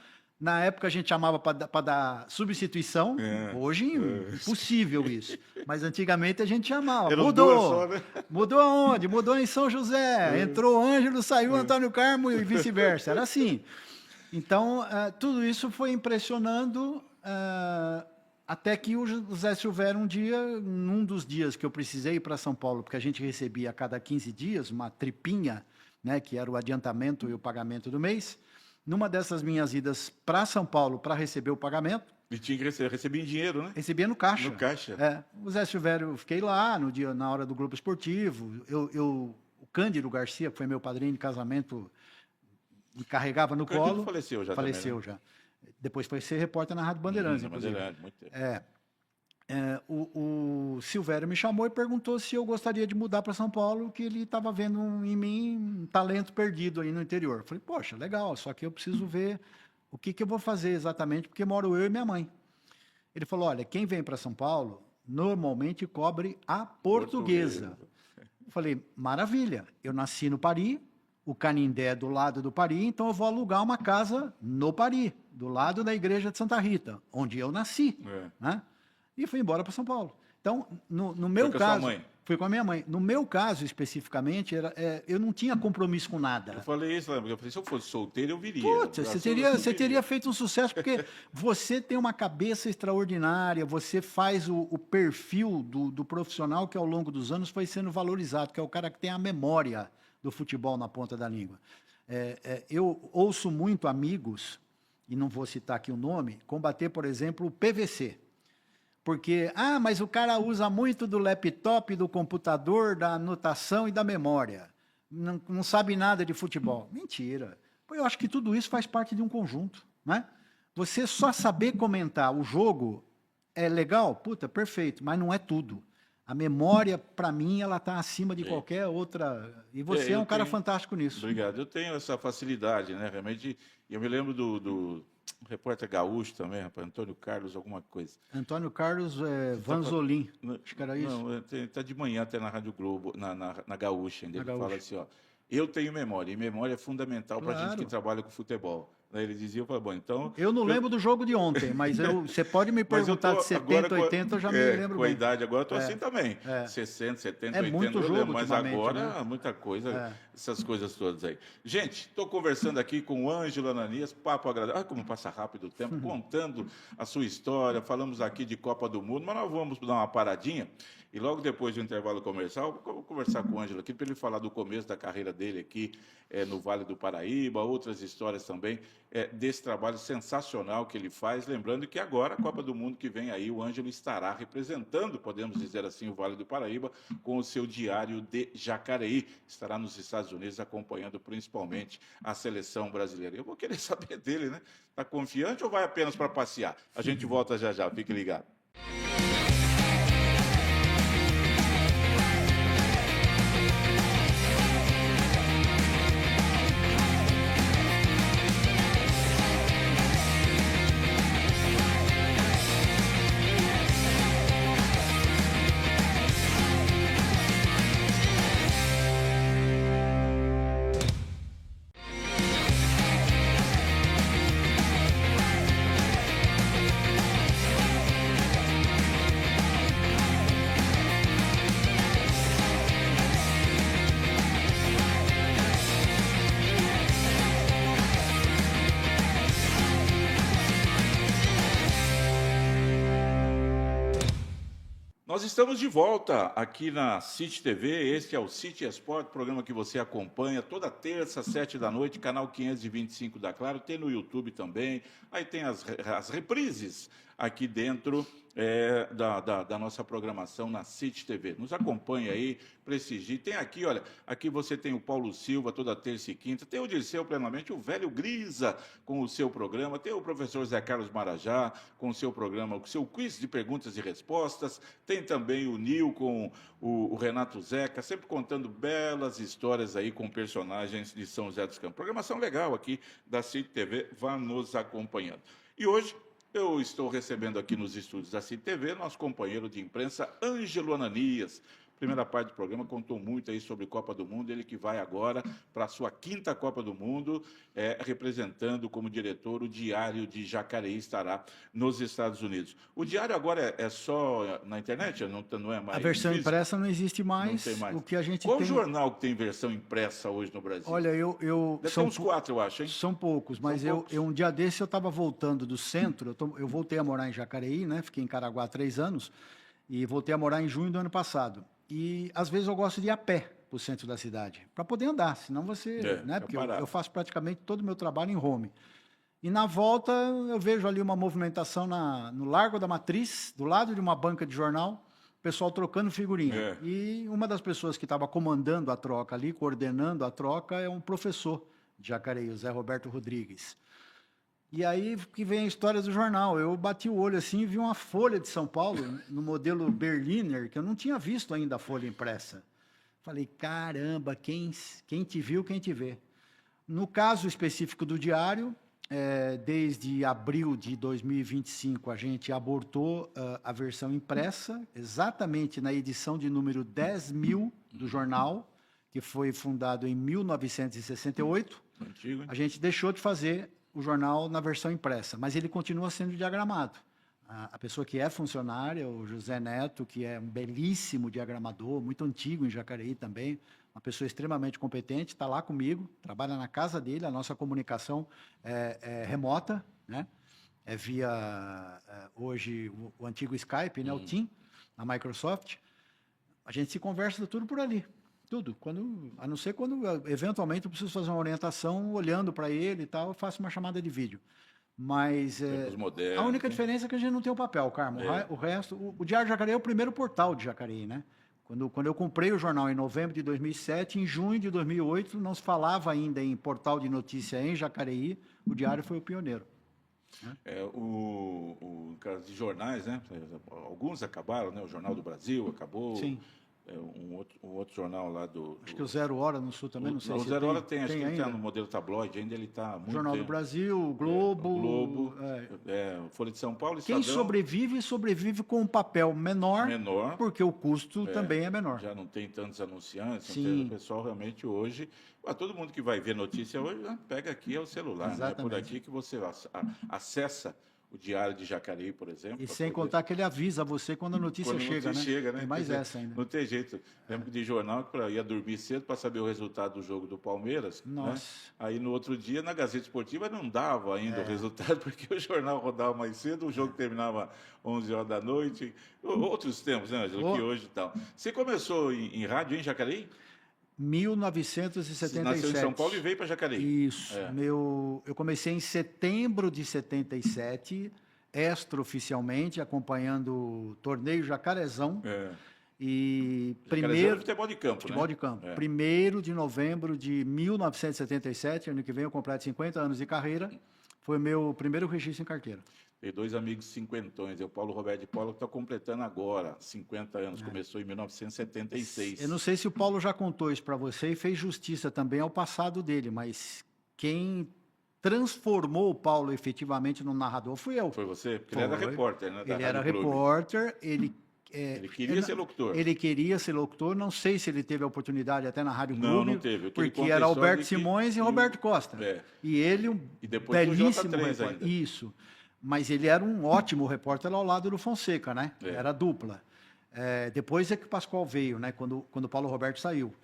Na época a gente chamava para dar substituição, hoje impossível isso. Mas antigamente a gente chamava. Mudou. Só, né? Mudou aonde? Mudou em São José. Entrou Ângelo, saiu Antônio Carmo e vice-versa. Era assim. Então, tudo isso foi impressionando, até que o Zé Silvério, um dia, num dos dias que eu precisei ir para São Paulo, porque a gente recebia a cada 15 dias uma tripinha, né, que era o adiantamento e o pagamento do mês. Numa dessas minhas idas para São Paulo para receber o pagamento... E tinha que recebia em dinheiro, né? Recebia no caixa. No caixa. O Zé Silvério, eu fiquei lá no dia, na hora do Grupo Esportivo. O Cândido Garcia, que foi meu padrinho de casamento, me carregava no colo. O faleceu já. Faleceu também, né? já. Depois foi ser repórter na Rádio Bandeirantes, inclusive. Bandeirantes, muito tempo. O Silvério me chamou e perguntou se eu gostaria de mudar para São Paulo, que ele estava vendo em mim um talento perdido aí no interior. Eu falei, poxa, legal, só que eu preciso ver o que eu vou fazer exatamente, porque moro eu e minha mãe. Ele falou, olha, quem vem para São Paulo normalmente cobre a portuguesa. Eu falei, maravilha, eu nasci no Pari, o Canindé é do lado do Pari, então eu vou alugar uma casa no Pari, do lado da igreja de Santa Rita, onde eu nasci, né? E fui embora para São Paulo. Então, no meu caso... Sua mãe? Fui com a minha mãe. No meu caso, especificamente, eu não tinha compromisso com nada. Eu falei isso, eu falei, se eu fosse solteiro, eu viria. Putz, você teria feito um sucesso, porque você tem uma cabeça extraordinária, você faz o perfil do profissional que, ao longo dos anos, foi sendo valorizado, que é o cara que tem a memória do futebol na ponta da língua. Eu ouço muito amigos, e não vou citar aqui o nome, combater, por exemplo, o PVC. Porque, mas o cara usa muito do laptop, do computador, da anotação e da memória. Não sabe nada de futebol. Mentira. Eu acho que tudo isso faz parte de um conjunto, né? Você só saber comentar o jogo é legal? Puta, perfeito, mas não é tudo. A memória, para mim, ela está acima de qualquer outra... E você é um cara fantástico nisso. Obrigado. Eu tenho essa facilidade, né? Realmente, eu me lembro do repórter gaúcho também, rapaz, Antônio Carlos, alguma coisa. Antônio Carlos Vanzolin, acho que era isso. Não, está de manhã até na Rádio Globo, na Gaúcha, ainda. Ele fala assim, ó, eu tenho memória, e memória é fundamental para a gente que trabalha com futebol. Ele dizia, eu falei, bom, então... Eu não lembro do jogo de ontem, mas você pode me perguntar de 70, 80, eu já me lembro com bem. A idade agora, eu estou assim também. 60, 70, 80, muito jogo, mas agora, né? muita coisa, essas coisas todas aí. Gente, estou conversando aqui com o Ângelo Ananias, papo agradável. Olha como passa rápido o tempo, contando a sua história, falamos aqui de Copa do Mundo, mas nós vamos dar uma paradinha. E logo depois do intervalo comercial, vou conversar com o Ângelo aqui para ele falar do começo da carreira dele aqui no Vale do Paraíba, outras histórias também desse trabalho sensacional que ele faz. Lembrando que agora, a Copa do Mundo que vem aí, o Ângelo estará representando, podemos dizer assim, o Vale do Paraíba com o seu diário de Jacareí. Estará nos Estados Unidos acompanhando principalmente a seleção brasileira. Eu vou querer saber dele, né? Está confiante ou vai apenas para passear? A gente volta já já, fique ligado. Nós estamos de volta aqui na City TV, este é o City Esporte, programa que você acompanha toda terça, 7 da noite, canal 525 da Claro, tem no YouTube também, aí tem as reprises aqui dentro da nossa programação na City TV. Nos acompanhe aí, prestigie. Tem aqui, olha, aqui você tem o Paulo Silva toda terça e quinta, tem o Dirceu Plenamente, o velho Grisa com o seu programa, tem o professor Zé Carlos Marajá com o seu programa, o seu quiz de perguntas e respostas, tem também o Nil com o Renato Zeca, sempre contando belas histórias aí com personagens de São José dos Campos. Programação legal aqui da City TV, vá nos acompanhando. E hoje eu estou recebendo aqui nos estúdios da City TV nosso companheiro de imprensa, Ângelo Ananias. Primeira parte do programa contou muito aí sobre Copa do Mundo, ele que vai agora para a sua 5ª Copa do Mundo, representando como diretor o Diário de Jacareí, estará nos Estados Unidos. O Diário agora é só na internet? Não é mais? A versão físico? impressa não existe mais. Não tem mais. O que a gente Qual tem... jornal que tem versão impressa hoje no Brasil? Olha, Deve ter uns 4, eu acho, hein? São poucos, mas São poucos. um dia desse eu estava voltando do centro, eu voltei a morar em Jacareí, né? Fiquei em Caraguá há 3 anos, e voltei a morar em junho do ano passado. E às vezes eu gosto de ir a pé para o centro da cidade, para poder andar, senão você... né? Porque eu faço praticamente todo o meu trabalho em home. E na volta eu vejo ali uma movimentação no Largo da Matriz, do lado de uma banca de jornal, o pessoal trocando figurinha. E uma das pessoas que estava comandando a troca ali, coordenando a troca, é um professor de Jacareí, o Zé Roberto Rodrigues. E aí que vem a história do jornal. Eu bati o olho assim e vi uma folha de São Paulo, no modelo Berliner, que eu não tinha visto ainda a folha impressa. Falei, caramba, quem te viu, quem te vê. No caso específico do Diário, desde abril de 2025, a gente abortou a versão impressa, exatamente na edição de número 10.000 do jornal, que foi fundado em 1968. Antigo, hein? A gente deixou de fazer o jornal na versão impressa, mas ele continua sendo diagramado. A pessoa que é funcionária, o José Neto, que é um belíssimo diagramador, muito antigo em Jacareí também, uma pessoa extremamente competente, está lá comigo, trabalha na casa dele, a nossa comunicação é remota, né? É via, hoje, o antigo Skype, né? O Team, na Microsoft. A gente se conversa tudo por ali. Tudo. A não ser quando, eventualmente, eu preciso fazer uma orientação olhando para ele e tal, eu faço uma chamada de vídeo. Mas modernos, a única diferença é que a gente não tem o papel, Carmo. O resto, o Diário de Jacareí é o primeiro portal de Jacareí, né? Quando eu comprei o jornal em novembro de 2007, em junho de 2008, não se falava ainda em portal de notícia em Jacareí, o Diário foi o pioneiro. O caso de jornais, né? Alguns acabaram, né? O Jornal do Brasil acabou. Sim. Um outro jornal lá do... Acho que o Zero Hora no Sul também, não sei se o Zero Hora tem, acho que ele ainda. está no modelo tabloide ainda, ele está muito Jornal tempo. do Brasil, o Globo... o Globo, Folha de São Paulo, Quem Estadão, sobrevive com um papel menor, porque o custo também é menor. Já não tem tantos anunciantes, Sim. o pessoal realmente hoje... todo mundo que vai ver notícia hoje, pega aqui o celular, né? É por aqui que você acessa o Diário de Jacareí, por exemplo. E sem contar que ele avisa você quando a notícia chega, né? Tem mais essa ainda. Não tem jeito. Lembro de jornal que ia dormir cedo para saber o resultado do jogo do Palmeiras. Nossa. Né? Aí no outro dia, na Gazeta Esportiva, não dava ainda o resultado, porque o jornal rodava mais cedo, o jogo terminava 11 horas da noite. Outros tempos, né, Ângelo? Que hoje e tal. Você começou em rádio em Jacareí? 1977. Nasceu em São Paulo e veio para Jacareí. Isso. Eu comecei em setembro de 77, extraoficialmente, acompanhando o torneio Jacarezão. E primeiro... Futebol de campo, Futebol de campo. 1º de novembro de 1977, ano que vem eu completo 50 anos de carreira, foi o meu primeiro registro em carteira. Tem 2 amigos cinquentões, o Paulo Roberto de Paula, que está completando agora 50 anos, começou em 1976. Eu não sei se o Paulo já contou isso para você e fez justiça também ao passado dele, mas quem transformou o Paulo efetivamente no narrador fui eu. Foi você? Porque ele era repórter, né? Ele era repórter, ele queria ser locutor. Ele queria ser locutor, não sei se ele teve a oportunidade até na Rádio Clube. Não teve. Porque era Alberto Simões e Roberto Costa. E ele, e depois belíssimo J3 ainda. Isso. Mas ele era um ótimo repórter ao lado do Fonseca, né? Era dupla. Depois é que o Pascoal veio, né? Quando o Paulo Roberto saiu.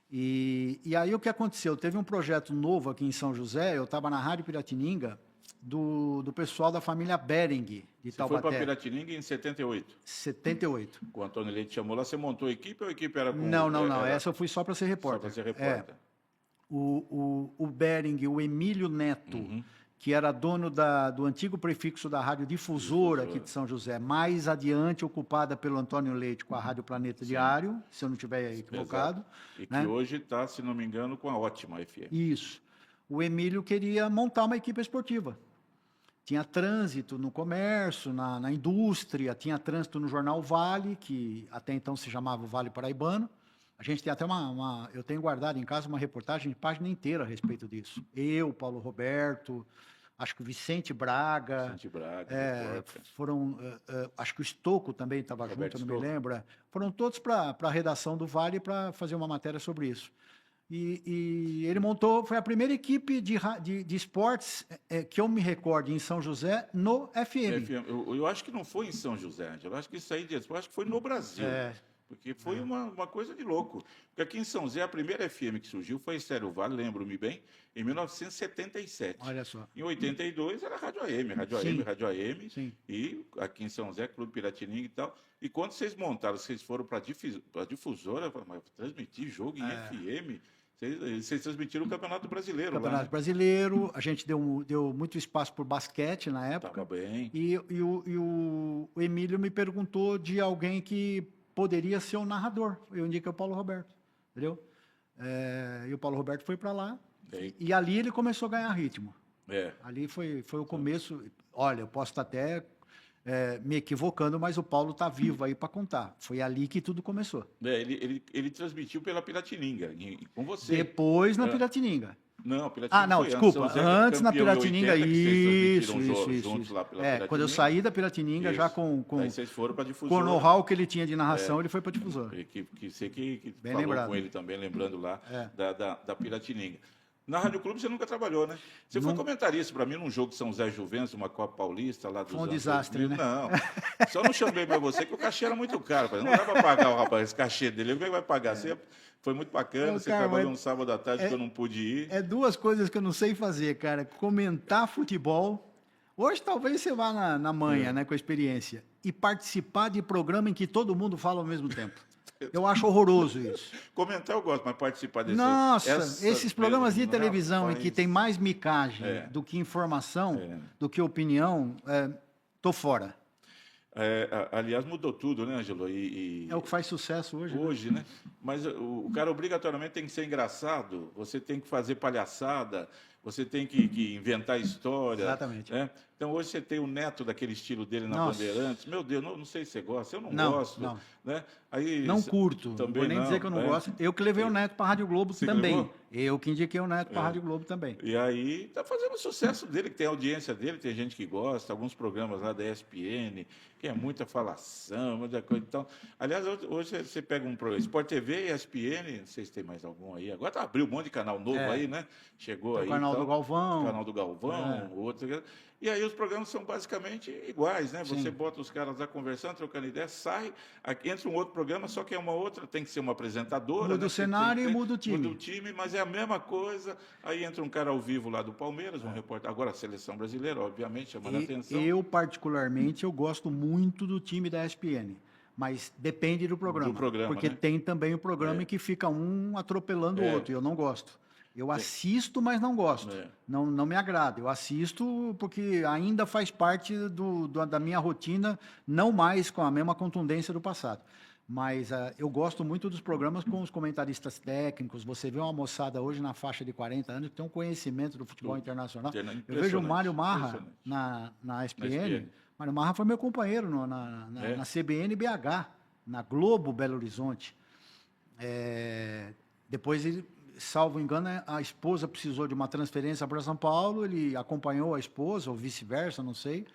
E aí o que aconteceu? Teve um projeto novo aqui em São José, eu estava na Rádio Piratininga, do pessoal da família Bering, de Você Taubaté. foi para Piratininga em 78. 78. Com o Antônio Leite chamou lá, você montou a equipe ou a equipe era com... Não. Era Essa eu fui só para ser repórter. só para ser repórter. O Bering, o Emílio Neto, que era dono do antigo prefixo da Rádio Difusora aqui de São José, mais adiante ocupada pelo Antônio Leite com a Rádio Planeta Diário, se eu não estiver equivocado. Exato. E né? que hoje está, se não me engano, com a Ótima FM. Isso. O Emílio queria montar uma equipe esportiva. Tinha trânsito no comércio, na indústria, tinha trânsito no jornal Vale, que até então se chamava o Vale Paraibano. A gente tem até eu tenho guardado em casa uma reportagem de página inteira a respeito disso. Eu, Paulo Roberto, acho que o Vicente Braga. Acho que o Estocco também estava junto, não me lembro. Foram todos para a redação do Vale para fazer uma matéria sobre isso. E ele montou, foi a primeira equipe de esportes que eu me recordo em São José, no FM. Eu acho que não foi em São José, Ângelo. Eu acho que isso aí de esporte, acho que foi no Brasil. Porque foi uma coisa de louco. Porque aqui em São José, a primeira FM que surgiu foi Estéreo Vale, lembro-me bem, em 1977. Olha só. Em 82 era Rádio AM, Rádio AM. Sim. E aqui em São José, Clube Piratininga e tal. E quando vocês montaram, vocês foram para a difusora, eu falei, mas transmitir jogo em FM... Vocês transmitiram o Campeonato Brasileiro. Campeonato Brasileiro, a gente deu muito espaço por basquete na época. Estava bem. E o Emílio me perguntou de alguém que poderia ser o narrador. Eu indiquei o Paulo Roberto, entendeu? E o Paulo Roberto foi para lá. E ali ele começou a ganhar ritmo. Ali foi o começo. Olha, eu posso estar até me equivocando, mas o Paulo está vivo aí para contar. Foi ali que tudo começou. Ele transmitiu pela Piratininga, com você. Depois na Piratininga. Não, Piratininga desculpa. Antes na Piratininga, isso. Lá pela quando eu saí da Piratininga, já com aí vocês foram para difusora. Com o know-how que ele tinha de narração, ele foi para difusora. Você que bem falou lembrado. Com ele também, lembrando lá da Piratininga. Na Rádio Clube você nunca trabalhou, né? Você foi comentarista para mim num jogo de São José Juventus, uma Copa Paulista lá dos anos 2000. Foi um desastre, né? Não, só não chamei mais você que o cachê era muito caro. Não dá para pagar o rapaz, esse cachê dele. Como é que vai pagar? Foi muito bacana, você trabalhou um sábado à tarde que eu não pude ir. É duas coisas que eu não sei fazer, cara. Comentar futebol. Hoje talvez você vá na manha, né, com a experiência. E participar de programa em que todo mundo fala ao mesmo tempo. Eu acho horroroso isso. Comentar eu gosto, mas participar desse... Nossa, esses programas de televisão em que tem mais micagem do que informação, do que opinião, tô fora. Aliás, mudou tudo, né, Ângelo? É o que faz sucesso hoje. Hoje, né? Mas o cara obrigatoriamente tem que ser engraçado, você tem que fazer palhaçada, você tem que inventar história. Exatamente. Né? Então, hoje você tem o Neto daquele estilo dele na Bandeirantes. Meu Deus, não sei se você gosta, eu não gosto. Não. Né? Aí, não curto, também não vou nem dizer que eu não gosto. Eu que levei o Neto para a Rádio Globo também. Eu que indiquei o Neto para a Rádio Globo também. E aí está fazendo o sucesso dele, que tem audiência dele, tem gente que gosta, alguns programas lá da ESPN, que é muita falação, muita coisa. Então, aliás, hoje você pega um programa, Sport TV, ESPN, não sei se tem mais algum aí. Agora abriu um monte de canal novo aí, né? Chegou aí. O canal do Galvão. O canal do Galvão, outro. E aí os programas são basicamente iguais, né? Você bota os caras lá conversando, trocando ideia, sai, entra um outro programa, só que é uma outra, tem que ser uma apresentadora. Muda o cenário e muda o time. Muda o time, mas é a mesma coisa. Aí entra um cara ao vivo lá do Palmeiras, um repórter. Agora a seleção brasileira, obviamente, chamando a atenção. Eu, particularmente, eu gosto muito do time da ESPN. Mas depende do programa. Porque tem também o programa em que fica um atropelando o outro, e eu não gosto. Eu assisto, mas não gosto. Não me agrada. Eu assisto porque ainda faz parte da minha rotina, não mais com a mesma contundência do passado. Mas eu gosto muito dos programas com os comentaristas técnicos. Você vê uma moçada hoje na faixa de 40 anos que tem um conhecimento do futebol internacional. Eu vejo o Mário Marra na ESPN. Mário Marra foi meu companheiro na CBN BH, na Globo Belo Horizonte. Depois ele... Salvo engano, a esposa precisou de uma transferência para São Paulo, ele acompanhou a esposa, ou vice-versa, não sei.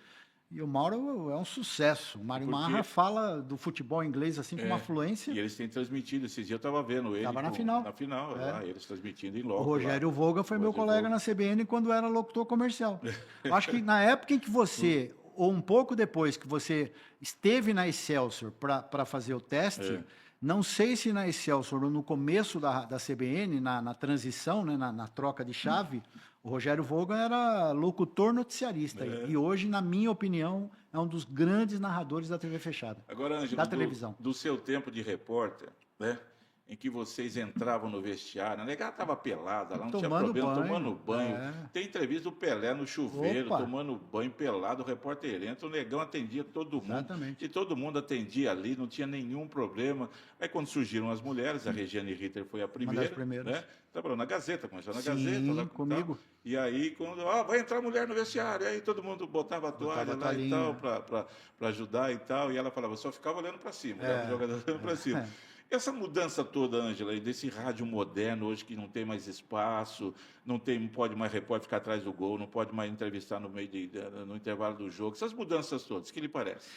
E o Mauro é um sucesso. O Mário Marra fala do futebol inglês assim com uma fluência. E eles têm transmitido. Esses dias eu estava vendo ele. Estava na final. Na final, lá, eles transmitindo em loco. O Rogério Voga foi meu colega na CBN quando era locutor comercial. Eu acho que na época em que você, ou um pouco depois que você esteve na Excelsior para fazer o teste... Não sei se na Excelsior ou no começo da CBN, na transição, né, na troca de chave, O Rogério Vogan era locutor noticiarista. E hoje, na minha opinião, é um dos grandes narradores da TV fechada. Agora, Ângelo, da televisão. Do seu tempo de repórter, né? Em que vocês entravam no vestiário, a negada estava pelada, lá não tinha problema, tomando banho. Tem entrevista do Pelé no chuveiro, tomando banho pelado, o repórter entra, o negão atendia todo mundo. Exatamente. E todo mundo atendia ali, não tinha nenhum problema. Aí quando surgiram as mulheres, a Regiane Ritter foi a primeira. Uma das primeiras. Né? Trabalhou na Gazeta, começou na Sim, Gazeta. Lá, comigo. Tal. E aí, quando vai entrar mulher no vestiário, aí todo mundo botava a toalha lá e tal, para ajudar e tal. E ela falava, só ficava olhando para cima, o jogador olhando para cima. Essa mudança toda, Ângela, desse rádio moderno hoje que não tem mais espaço, não pode mais repórter ficar atrás do gol, não pode mais entrevistar no no intervalo do jogo, essas mudanças todas, o que lhe parece?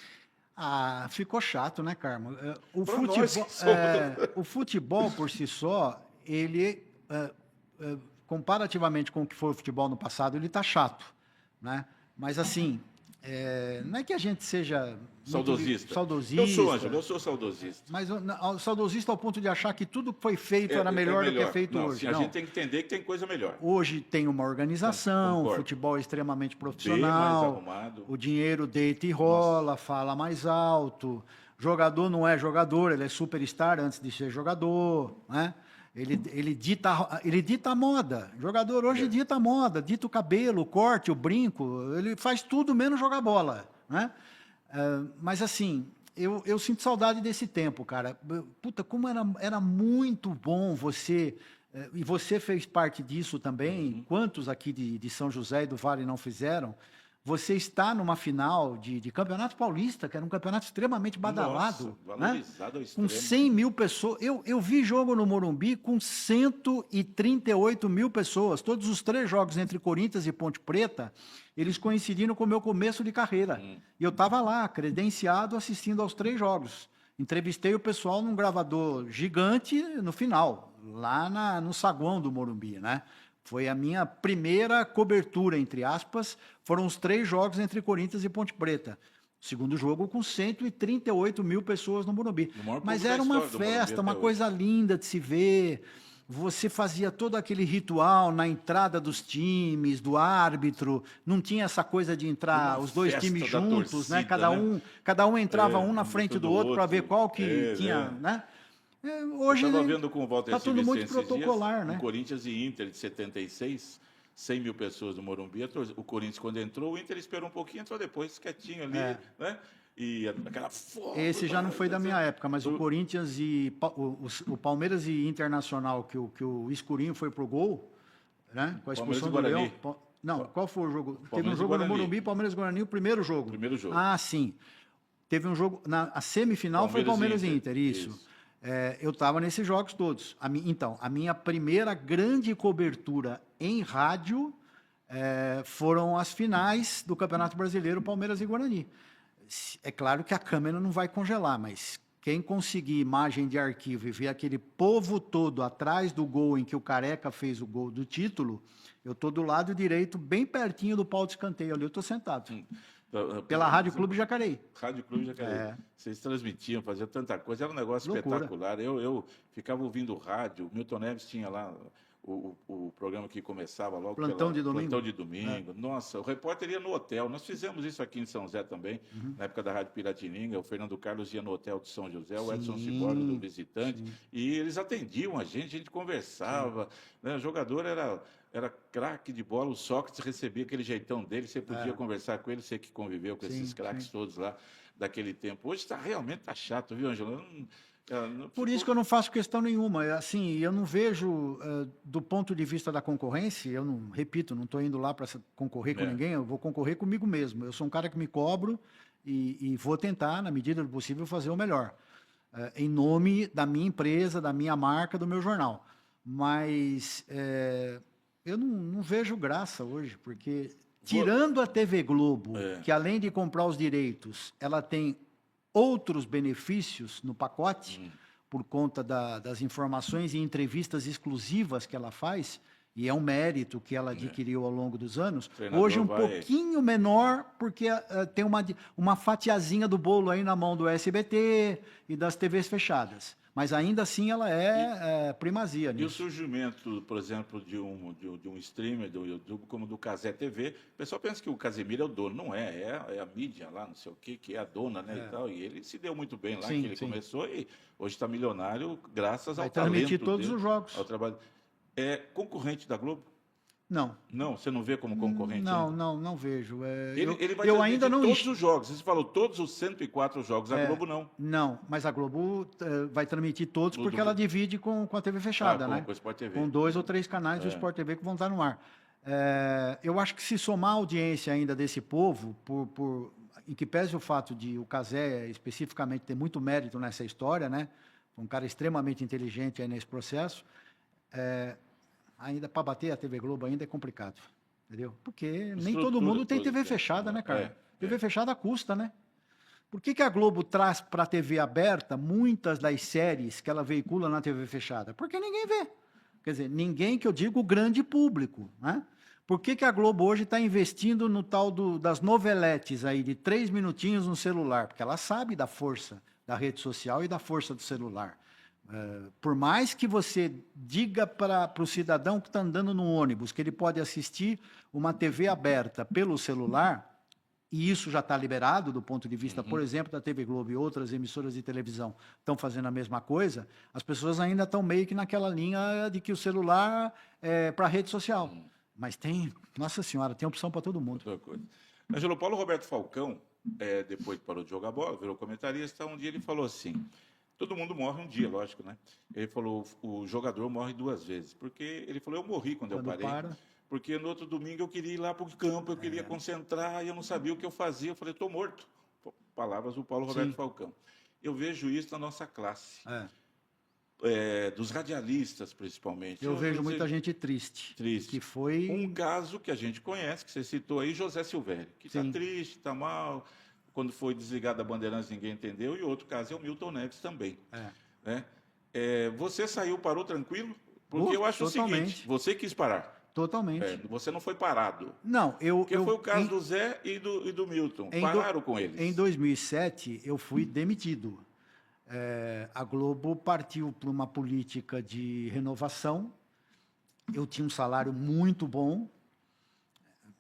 Ah, ficou chato, né, Carmo? O futebol por si só, ele, comparativamente com o que foi o futebol no passado, ele está chato, né? Mas assim, não é que a gente seja saudosista. Eu sou, Ângelo, eu sou saudosista. Mas saudosista ao ponto de achar que tudo que foi feito era melhor do que é feito hoje. A gente tem que entender que tem coisa melhor. Hoje tem uma organização, o futebol é extremamente profissional, bem mais arrumado. O dinheiro deita e rola, fala mais alto. Jogador não é jogador, ele é superstar antes de ser jogador, né? Ele dita a moda. O jogador hoje dita a moda, dita o cabelo, o corte, o brinco. Ele faz tudo menos jogar bola, né? Mas assim, eu sinto saudade desse tempo, cara. Puta, como era muito bom você... E você fez parte disso também. Quantos aqui de São José e do Vale não fizeram? Você está numa final de Campeonato Paulista, que era um campeonato extremamente badalado. Nossa, valorizado, né? Com 100 mil pessoas. Eu vi jogo no Morumbi com 138 mil pessoas. Todos os 3 jogos entre Corinthians e Ponte Preta, eles coincidiram com o meu começo de carreira. E eu estava lá, credenciado, assistindo aos 3 jogos. Entrevistei o pessoal num gravador gigante no final, lá no saguão do Morumbi, né? Foi a minha primeira cobertura, entre aspas, foram os 3 jogos entre Corinthians e Ponte Preta. O segundo jogo com 138 mil pessoas no Morumbi. Mas era uma festa, uma coisa linda de se ver. Você fazia todo aquele ritual na entrada dos times, do árbitro. Não tinha essa coisa de entrar os 2 times juntos, torcida, né? Cada um entrava um na frente do outro para ver qual que tinha, né? Hoje eu estava vendo com o Walter tá tudo muito protocolar, dias, né? Corinthians e Inter de 76, 100 mil pessoas no Morumbi. O Corinthians, quando entrou, o Inter esperou um pouquinho, entrou depois, quietinho ali, né? E aquela foda. Esse já não foi da minha época, mas o Corinthians e o Palmeiras e Internacional, que o Escurinho foi pro gol, né? Com a expulsão do Leão. Não, qual foi o jogo? Teve um jogo no Morumbi, Palmeiras e Guarani, o primeiro jogo. Ah, sim. Teve um jogo, a semifinal foi Palmeiras e Inter, isso. Eu estava nesses jogos todos. Então, a minha primeira grande cobertura em rádio foram as finais do Campeonato Brasileiro, Palmeiras e Guarani. É claro que a câmera não vai congelar, mas quem conseguir imagem de arquivo e ver aquele povo todo atrás do gol em que o Careca fez o gol do título, eu estou do lado direito, bem pertinho do pau de escanteio ali, eu estou sentado. Pela Rádio Clube Jacareí. Rádio Clube Jacareí. Vocês transmitiam, faziam tanta coisa, era um negócio espetacular. Eu ficava ouvindo rádio, o Milton Neves tinha lá o programa que começava logo. Plantão de domingo. Plantão de domingo. Nossa, o repórter ia no hotel. Nós fizemos isso aqui em São José também, na época da Rádio Piratininga. O Fernando Carlos ia no hotel de São José, o Edson Ciborgue do Visitante, e eles atendiam a gente conversava. Né? O jogador era craque de bola, o Sócrates recebia aquele jeitão dele, você podia conversar com ele, você que conviveu com esses craques todos lá daquele tempo. Hoje realmente está chato, viu, Ângelo? Por isso que eu não faço questão nenhuma. Assim, eu não vejo, do ponto de vista da concorrência, eu não, repito, não estou indo lá para concorrer com ninguém, eu vou concorrer comigo mesmo. Eu sou um cara que me cobro e vou tentar, na medida do possível, fazer o melhor. Em nome da minha empresa, da minha marca, do meu jornal. Mas eu não vejo graça hoje, porque tirando a TV Globo, que além de comprar os direitos, ela tem outros benefícios no pacote, por conta das informações e entrevistas exclusivas que ela faz, e é um mérito que ela adquiriu ao longo dos anos. Treinador Hoje um vai- pouquinho menor, porque tem uma fatiazinha do bolo aí na mão do SBT e das TVs fechadas. Mas ainda assim ela é primazia E o nisso. surgimento, por exemplo, de um streamer do YouTube como do Cazé TV, o pessoal pensa que o Casemiro é o dono. Não é a mídia lá, não sei o quê, que é a dona, né, e tal. E ele se deu muito bem lá, Sim, que ele sim. começou e hoje está milionário graças Vai ao talento transmitir todos dele, os jogos. ao trabalho. É concorrente da Globo? Não. Não, você não vê como concorrente Não, ainda? não vejo. Ele vai eu transmitir ainda não todos enxergo. os jogos. Você falou todos os 104 jogos. A É, Globo não. Não, mas a Globo vai transmitir todos No porque do- ela divide com a TV fechada, com- né? com o Sport TV. Com 2 ou 3 canais do Sport TV que vão estar no ar. Eu acho que se somar a audiência ainda desse povo, em que pese o fato de o Cazé especificamente ter muito mérito nessa história, né? Um cara extremamente inteligente aí nesse processo, ainda para bater a TV Globo ainda é complicado, entendeu? Porque nem todo Estrutura mundo tem toda TV que é. fechada, né, cara? É, TV fechada custa, né? Por que a Globo traz para a TV aberta muitas das séries que ela veicula na TV fechada? Porque ninguém vê. Quer dizer, ninguém que eu digo o grande público, né? Por que a Globo hoje está investindo no tal das noveletes aí, de 3 minutinhos no celular? Porque ela sabe da força da rede social e da força do celular. Por mais que você diga para o cidadão que está andando no ônibus que ele pode assistir uma TV aberta pelo celular, e isso já está liberado do ponto de vista, por exemplo, da TV Globo e outras emissoras de televisão estão fazendo a mesma coisa, as pessoas ainda estão meio que naquela linha de que o celular é para rede social. Mas tem, nossa senhora, tem opção para todo mundo. Outra coisa. Ângelo Paulo Roberto Falcão, depois parou de jogar bola, virou comentarista, um dia ele falou assim, todo mundo morre um dia, lógico, né? Ele falou, o jogador morre 2 vezes, porque ele falou, eu morri quando eu parei, porque no outro domingo eu queria ir lá para o campo, eu queria concentrar, e eu não sabia o que eu fazia, eu falei, estou morto. Palavras do Paulo Roberto Falcão. Eu vejo isso na nossa classe. Dos radialistas, principalmente. Eu vejo muita gente triste. Que foi... Um caso que a gente conhece, que você citou aí, José Silvério, que está triste, está mal. Quando foi desligado da Bandeirantes, ninguém entendeu. E outro caso é o Milton Neves também. Né? Você saiu, parou tranquilo? Porque eu acho totalmente. O seguinte, você quis parar. Totalmente. Você não foi parado. Não, Porque foi o caso do Zé e do Milton. Pararam com eles. Em 2007, eu fui demitido. A Globo partiu para uma política de renovação. Eu tinha um salário muito bom.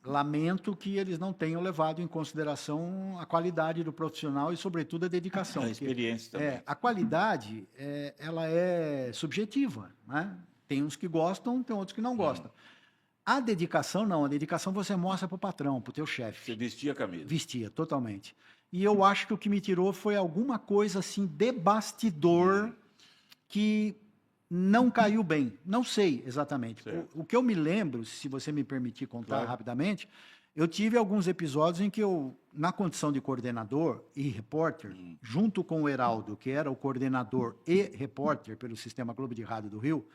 Lamento que eles não tenham levado em consideração a qualidade do profissional e, sobretudo, a dedicação. A experiência também. A qualidade, ela é subjetiva, né? Tem uns que gostam, tem outros que não gostam. A dedicação, não. A dedicação você mostra para o patrão, para o teu chefe. Você vestia a camisa. Vestia, totalmente. E eu acho que o que me tirou foi alguma coisa assim de bastidor que não caiu bem. Não sei exatamente. O que eu me lembro, se você me permitir contar rapidamente, eu tive alguns episódios em que eu, na condição de coordenador e repórter, junto com o Heraldo, que era o coordenador e repórter pelo Sistema Globo de Rádio do Rio,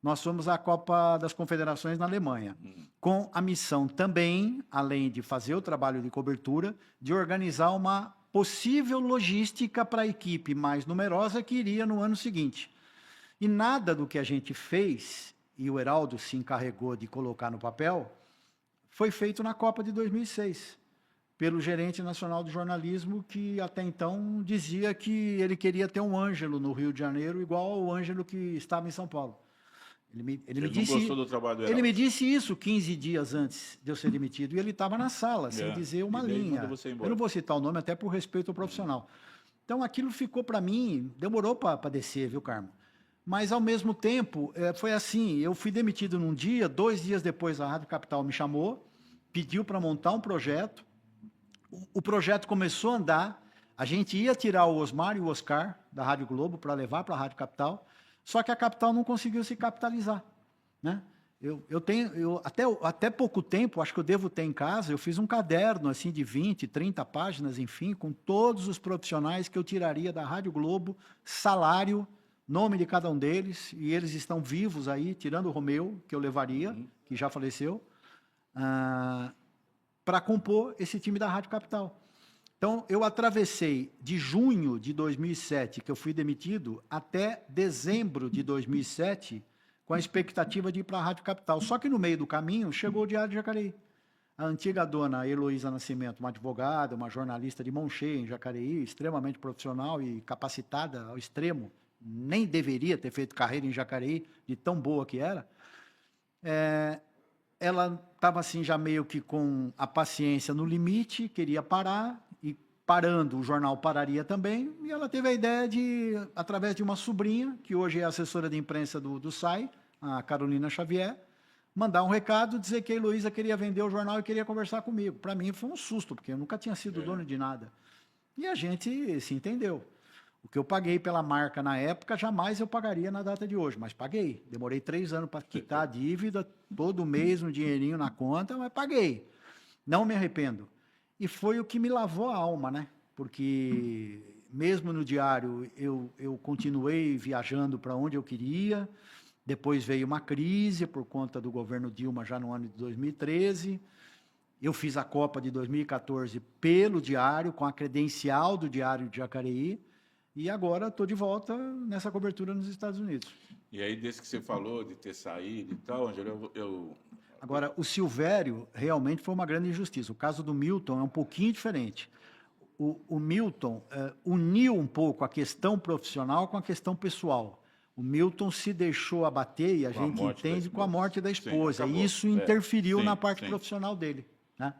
nós fomos à Copa das Confederações na Alemanha, com a missão também, além de fazer o trabalho de cobertura, de organizar uma possível logística para a equipe mais numerosa que iria no ano seguinte. E nada do que a gente fez, e o Heraldo se encarregou de colocar no papel, foi feito na Copa de 2006, pelo gerente nacional de jornalismo, que até então dizia que ele queria ter um Ângelo no Rio de Janeiro, igual ao Ângelo que estava em São Paulo. Ele gostou do trabalho do Heraldo. Ele me disse isso 15 dias antes de eu ser demitido, e ele estava na sala, sem dizer uma linha. Eu não vou citar o nome, até por respeito ao profissional. Então, aquilo ficou para mim, demorou para descer, viu, Carmo? Mas, ao mesmo tempo, foi assim, eu fui demitido num dia, 2 dias depois a Rádio Capital me chamou, pediu para montar um projeto, o projeto começou a andar, a gente ia tirar o Osmar e o Oscar da Rádio Globo para levar para a Rádio Capital, só que a Capital não conseguiu se capitalizar, né? Até pouco tempo, acho que eu devo ter em casa, eu fiz um caderno assim de 20, 30 páginas, enfim, com todos os profissionais que eu tiraria da Rádio Globo, salário, nome de cada um deles, e eles estão vivos aí, tirando o Romeu, que eu levaria, que já faleceu, para compor esse time da Rádio Capital. Então, eu atravessei de junho de 2007, que eu fui demitido, até dezembro de 2007, com a expectativa de ir para a Rádio Capital. Só que no meio do caminho chegou o Diário de Jacareí. A antiga dona Heloísa Nascimento, uma advogada, uma jornalista de mão cheia em Jacareí, extremamente profissional e capacitada ao extremo, nem deveria ter feito carreira em Jacareí, de tão boa que era, ela estava assim já meio que com a paciência no limite, queria parar, e parando o jornal pararia também, e ela teve a ideia de, através de uma sobrinha, que hoje é assessora de imprensa do SAI, a Carolina Xavier, mandar um recado, dizer que a Heloísa queria vender o jornal e queria conversar comigo. Para mim foi um susto, porque eu nunca tinha sido dono de nada. E a gente se entendeu. O que eu paguei pela marca na época, jamais eu pagaria na data de hoje, mas paguei. Demorei 3 anos para quitar a dívida, todo mês um dinheirinho na conta, mas paguei. Não me arrependo. E foi o que me lavou a alma, né? Porque mesmo no diário eu continuei viajando para onde eu queria. Depois veio uma crise por conta do governo Dilma já no ano de 2013. Eu fiz a Copa de 2014 pelo diário, com a credencial do Diário de Jacareí. E agora estou de volta nessa cobertura nos Estados Unidos. E aí, desde que você falou de ter saído e tal, Ângelo, Agora, o Silvério realmente foi uma grande injustiça. O caso do Milton é um pouquinho diferente. O Milton uniu um pouco a questão profissional com a questão pessoal. O Milton se deixou abater, e a gente entende, com a morte da esposa. Sim, e isso interferiu na parte profissional dele, né?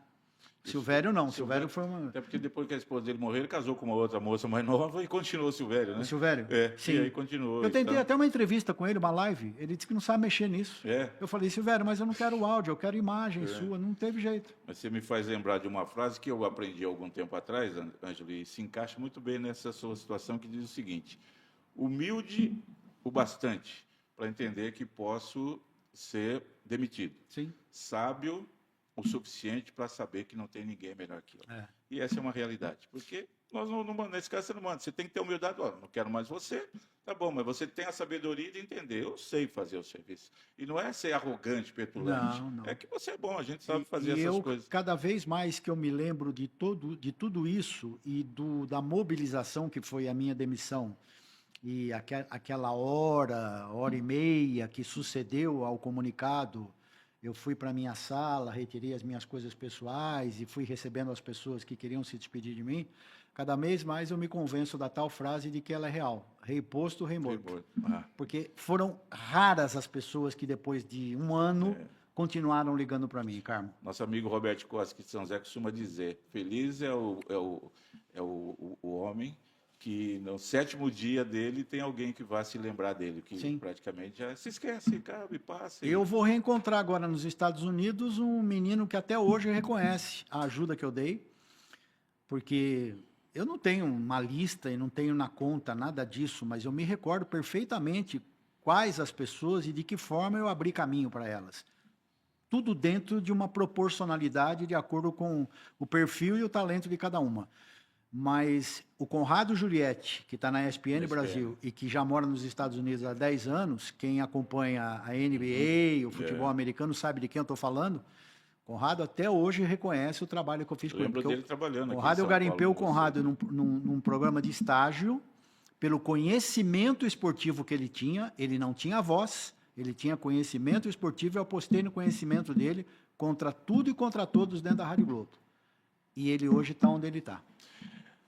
Silvério não, Silvério foi uma... Até porque depois que a esposa dele morreu, ele casou com uma outra moça mais nova e continuou o Silvério, né? O Silvério? Sim. E aí continuou. Eu tentei até uma entrevista com ele, uma live, ele disse que não sabe mexer nisso. Eu falei, Silvério, mas eu não quero áudio, eu quero imagem sua, não teve jeito. Mas você me faz lembrar de uma frase que eu aprendi há algum tempo atrás, Ângelo, e se encaixa muito bem nessa sua situação, que diz o seguinte: humilde o bastante para entender que posso ser demitido. Sim. Sábio o suficiente para saber que não tem ninguém melhor que eu. E essa é uma realidade. Porque nós nesse caso você não manda. Você tem que ter humildade. Não quero mais você. Tá bom, mas você tem a sabedoria de entender. Eu sei fazer o serviço. E não é ser arrogante, petulante. Não. É que você é bom, a gente sabe fazer essas coisas. Cada vez mais que eu me lembro de tudo isso e da mobilização que foi a minha demissão, e aquela hora e meia que sucedeu ao comunicado, eu fui para a minha sala, retirei as minhas coisas pessoais e fui recebendo as pessoas que queriam se despedir de mim. Cada vez mais eu me convenço da tal frase de que ela é real. Rei posto, rei morto. Porque foram raras as pessoas que depois de um ano continuaram ligando para mim, Carmo. Nosso amigo Roberto Costa, de São José, costuma dizer: feliz é o homem que no 7º dia dele tem alguém que vai se lembrar dele, que praticamente já se esquece, cabe, passa. Eu vou reencontrar agora nos Estados Unidos um menino que até hoje reconhece a ajuda que eu dei, porque eu não tenho uma lista e não tenho na conta nada disso, mas eu me recordo perfeitamente quais as pessoas e de que forma eu abri caminho para elas. Tudo dentro de uma proporcionalidade de acordo com o perfil e o talento de cada uma. Mas o Conrado Juliette, que está na ESPN Brasil e que já mora nos Estados Unidos há 10 anos, quem acompanha a NBA, o futebol americano, sabe de quem eu estou falando. Conrado até hoje reconhece o trabalho que eu fiz com ele. Eu lembro dele trabalhando aqui. Conrado, eu garimpei o Conrado num programa de estágio, pelo conhecimento esportivo que ele não tinha voz, ele tinha conhecimento esportivo, eu apostei no conhecimento dele contra tudo e contra todos dentro da Rádio Globo. E ele hoje está onde ele está.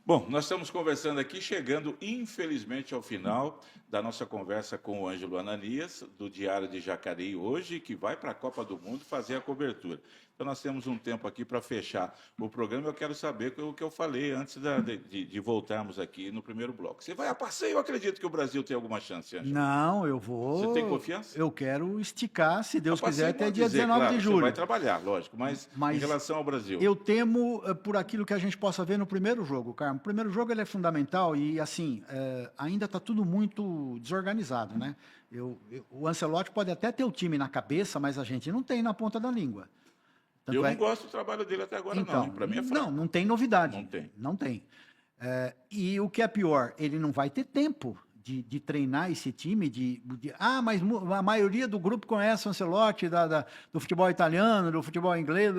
Bom, nós estamos conversando aqui, chegando, infelizmente, ao final da nossa conversa com o Ângelo Ananias, do Diário de Jacareí hoje, que vai para a Copa do Mundo fazer a cobertura. Então, nós temos um tempo aqui para fechar o programa. Eu quero saber o que eu falei antes de voltarmos aqui no primeiro bloco. Você vai a passeio? Eu acredito que o Brasil tem alguma chance, Ângelo. Não, eu vou... Você tem confiança? Eu quero esticar, se Deus quiser, até dia 19 de julho. Você vai trabalhar, lógico, mas em relação ao Brasil. Eu temo por aquilo que a gente possa ver no primeiro jogo, Carmo. O primeiro jogo ele é fundamental e, assim, ainda está tudo muito desorganizado, né? O Ancelotti pode até ter o time na cabeça, mas a gente não tem na ponta da língua. Eu não gosto do trabalho dele até agora, então, não. Para mim é fraco. Não tem novidade. Não tem. E o que é pior, ele não vai ter tempo de treinar esse time. Mas a maioria do grupo conhece o Ancelotti do futebol italiano, do futebol inglês.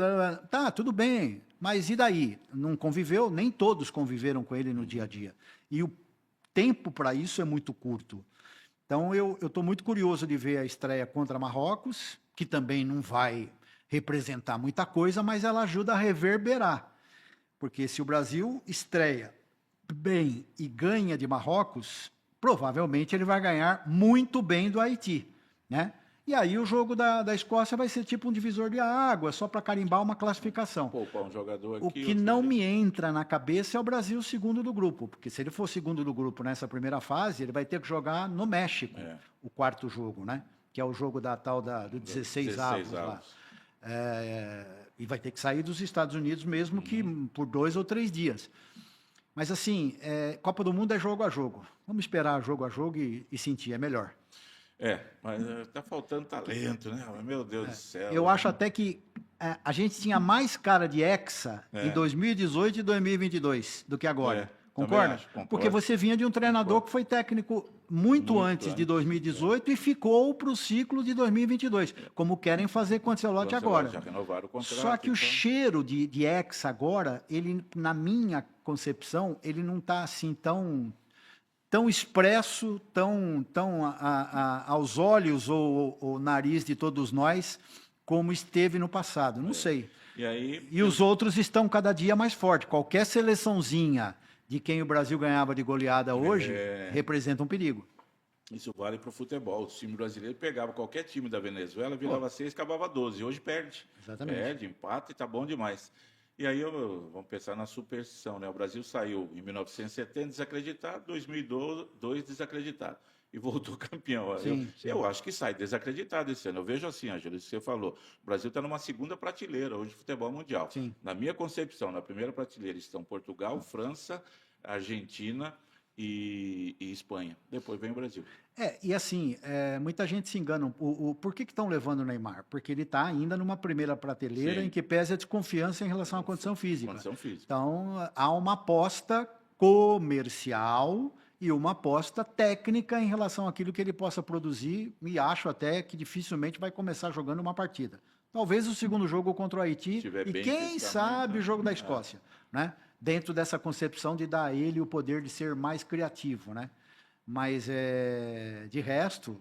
Tá, tudo bem. Mas e daí? Não conviveu? Nem todos conviveram com ele no dia a dia. E o tempo para isso é muito curto. Então, eu estou muito curioso de ver a estreia contra Marrocos, que também não vai representar muita coisa, mas ela ajuda a reverberar. Porque se o Brasil estreia bem e ganha de Marrocos, provavelmente ele vai ganhar muito bem do Haiti, né? E aí o jogo da Escócia vai ser tipo um divisor de água, só para carimbar uma classificação. Poupar um jogador aqui, o que não me entra na cabeça é o Brasil segundo do grupo, porque se ele for segundo do grupo nessa primeira fase, ele vai ter que jogar no México, o quarto jogo, né? Que é o jogo da tal do 16 avos lá. E vai ter que sair dos Estados Unidos mesmo que por 2 ou 3 dias. Mas assim, Copa do Mundo é jogo a jogo. Vamos esperar jogo a jogo e sentir, é melhor. Mas tá faltando talento, né? Meu Deus do céu. Eu acho até que a gente tinha mais cara de hexa em 2018 e 2022 do que agora. Concorda? Porque você vinha de um treinador que foi técnico muito antes de 2018 e ficou para o ciclo de 2022, como querem fazer com o Ancelotti agora. Já renovaram o contrato, só que o cheiro de hexa agora, ele, na minha concepção, ele não está assim tão expresso, tão aos olhos ou nariz de todos nós, como esteve no passado. Não sei. E os outros estão cada dia mais fortes. Qualquer seleçãozinha de quem o Brasil ganhava de goleada hoje representa um perigo. Isso vale para o futebol. O time brasileiro pegava qualquer time da Venezuela, virava 6, acabava 12. Hoje perde. Exatamente. Perde, empata e tá bom demais. E aí, vamos pensar na superstição, né? O Brasil saiu em 1970 desacreditado, 2002 desacreditado. E voltou campeão. Sim. Eu acho que sai desacreditado esse ano. Eu vejo assim, Ângelo, isso que você falou. O Brasil está numa segunda prateleira hoje de futebol mundial. Sim. Na minha concepção, na primeira prateleira estão Portugal, França, Argentina e Espanha. Depois vem o Brasil. E assim, muita gente se engana. Por que estão levando o Neymar? Porque ele está ainda numa primeira prateleira em que pese a desconfiança em relação à condição física. Então, há uma aposta comercial e uma aposta técnica em relação àquilo que ele possa produzir, e acho até que dificilmente vai começar jogando uma partida. Talvez o segundo jogo contra o Haiti e quem sabe o jogo da Escócia, né? Dentro dessa concepção de dar a ele o poder de ser mais criativo, né? Mas, de resto,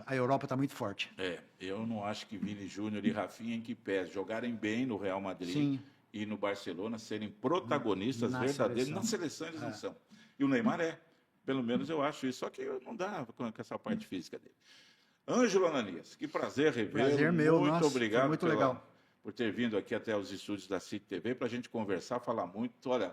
a Europa está muito forte. Eu não acho que Vini Júnior e Rafinha, em que pés, jogarem bem no Real Madrid e no Barcelona, serem protagonistas verdadeiros na seleção, eles não são. E o Neymar pelo menos eu acho isso, só que não dá com essa parte física dele. Ângelo Ananias, que prazer revê-lo. Prazer meu, muito obrigado muito legal por ter vindo aqui até os estúdios da City TV para a gente conversar, falar muito. Olha,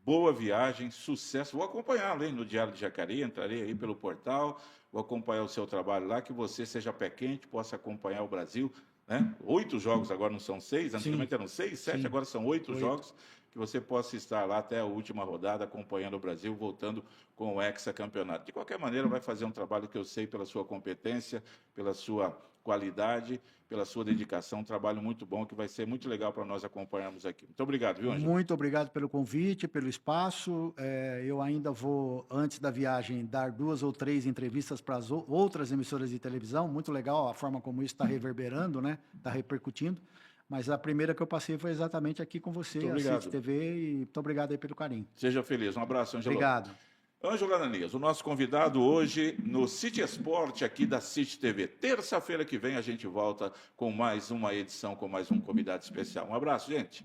boa viagem, sucesso. Vou acompanhá-lo no Diário de Jacareí, entrarei aí pelo portal, vou acompanhar o seu trabalho lá, que você seja pé quente, possa acompanhar o Brasil, né? 8 jogos, agora não são 6, antigamente eram 6, 7, agora são 8 jogos, que você possa estar lá até a última rodada, acompanhando o Brasil, voltando com o hexacampeonato. De qualquer maneira, vai fazer um trabalho que eu sei pela sua competência, pela sua qualidade, pela sua dedicação, um trabalho muito bom, que vai ser muito legal para nós acompanharmos aqui. Muito obrigado, viu, Ângelo? Muito obrigado pelo convite, pelo espaço. Eu ainda vou, antes da viagem, dar 2 ou 3 entrevistas para as outras emissoras de televisão. Muito legal a forma como isso está reverberando, né? Está repercutindo. Mas a primeira que eu passei foi exatamente aqui com você, a City TV, e muito obrigado aí pelo carinho. Seja feliz. Um abraço, Ângelo. Obrigado. Ângelo Ananias, o nosso convidado hoje no City Esporte aqui da City TV. Terça-feira que vem a gente volta com mais uma edição, com mais um convidado especial. Um abraço, gente.